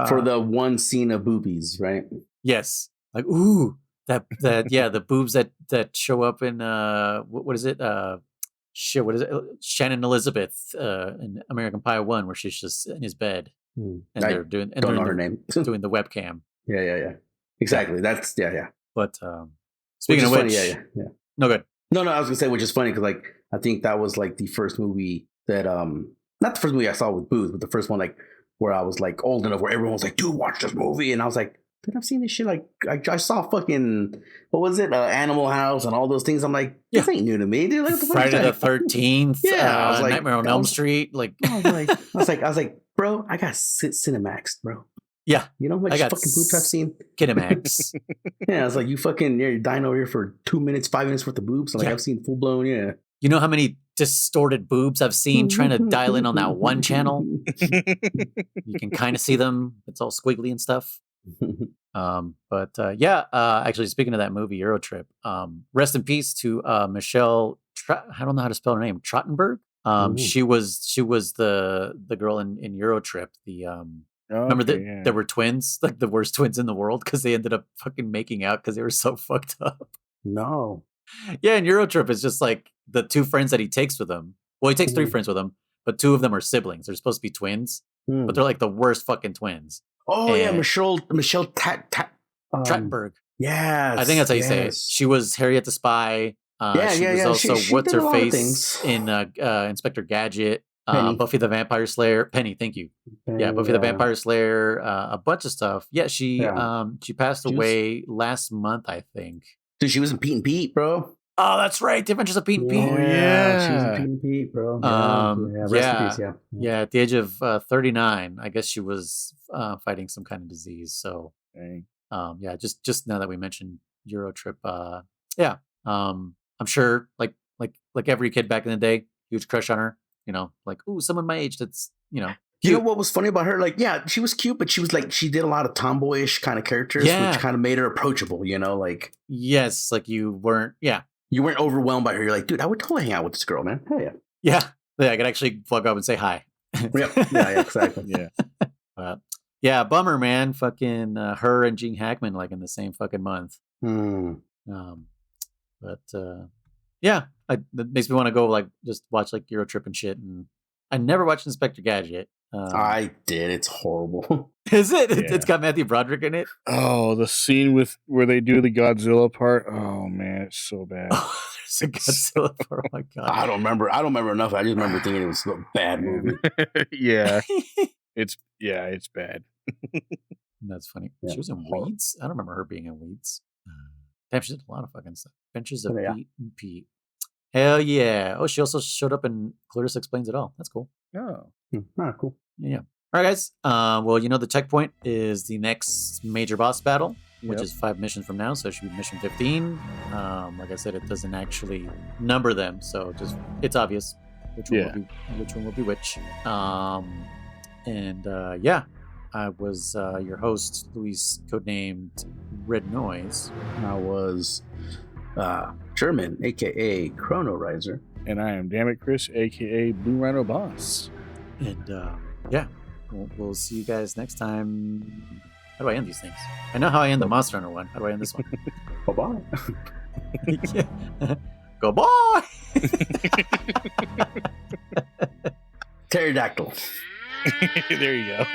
for the one scene of boobies, right? Yes, like ooh, that the boobs that show up in what is it? What is it? Shannon Elizabeth in American Pie 1, where she's just in his bed and they're doing her name doing the webcam. Yeah. Exactly. That's yeah. But speaking of which, funny, yeah. No good. No, I was gonna say, which is funny because like I think that was like the first movie that not the first movie I saw with boobs, but the first one like where I was like old enough where everyone was like, dude, watch this movie, and I was like, dude, I've seen this shit. Like I saw fucking what was it, Animal House and all those things. I'm like, this ain't new to me, dude. Like, Friday the 13th, I was like, Nightmare on Elm Street. Like I was like, bro, I got Cinemax, bro. Yeah, like I got fucking boobs I've seen. Kinemax. Yeah, I was like, you're dying over here for 2 minutes, 5 minutes worth of boobs. I'm like, I've seen full blown. Yeah. You know how many distorted boobs I've seen trying to dial in on that one channel? You can kind of see them. It's all squiggly and stuff. Actually, speaking of that movie, Eurotrip, rest in peace to Michelle. I don't know how to spell her name. Trottenberg. She was the girl in Eurotrip. Remember that there were twins, like the worst twins in the world, because they ended up fucking making out because they were so fucked up. No. Yeah, in Eurotrip, it's just like the two friends that he takes with him. Well, he takes 3 friends with him, but 2 of them are siblings. They're supposed to be twins, but they're like the worst fucking twins. Oh, yeah, Michelle Trachtenberg. Yes, I think that's how you say it. yes. She was Harriet the Spy. She was also She what's did a her lot of face things. in Inspector Gadget, Penny. Buffy the Vampire Slayer. Penny, thank you. Yeah, Buffy the Vampire Slayer, a bunch of stuff. Yeah, she passed away last month, I think. Dude, she was in Pete and Pete, bro. Oh, that's right. The Adventures of Pete and Pete. Oh, yeah. She was in Pete and Pete, bro. Rest in peace, Yeah, at the age of 39, I guess she was fighting some kind of disease. So, yeah, just now that we mentioned Eurotrip, I'm sure like every kid back in the day, huge crush on her. You know, like, ooh, someone my age that's cute. You know what was funny about her? Like, yeah, she was cute, but she was like, she did a lot of tomboyish kind of characters, which kind of made her approachable. You know, like yes, like you weren't overwhelmed by her. You're like, dude, I would totally hang out with this girl, man. Hell yeah. I could actually plug up and say hi. Yeah, exactly. Yeah, bummer, man. Fucking her and Gene Hackman like in the same fucking month. But yeah, that makes me want to go like just watch like Eurotrip and shit. And I never watched Inspector Gadget. I did. It's horrible. Is it? Yeah. It's got Matthew Broderick in it. Oh, the scene where they do the Godzilla part. Oh man, it's so bad. There's a Godzilla part. Oh my god. I don't remember enough. I just remember thinking it was a bad movie. Yeah. It's bad. That's funny. Yeah. She was in Weeds. I don't remember her being in Weeds. Damn, she did a lot of fucking stuff. Adventures of Pete and Pete. Hell yeah. Oh, she also showed up in Clarissa Explains It All. That's cool. Oh. Cool. Yeah. All right, guys. Well, the checkpoint is the next major boss battle, which is 5 missions from now. So it should be mission 15. Like I said, it doesn't actually number them. So it's obvious which one will be which. I was your host, Luis, codenamed Red Noise. I was German, a.k.a. Chrono Riser. And I am Dammit Chris, a.k.a. Blue Rhino Boss. And we'll see you guys next time. How do I end these things? I know how I end the Monster Hunter one. How do I end this one? Bye-bye. Go bye! Pterodactyl. There you go.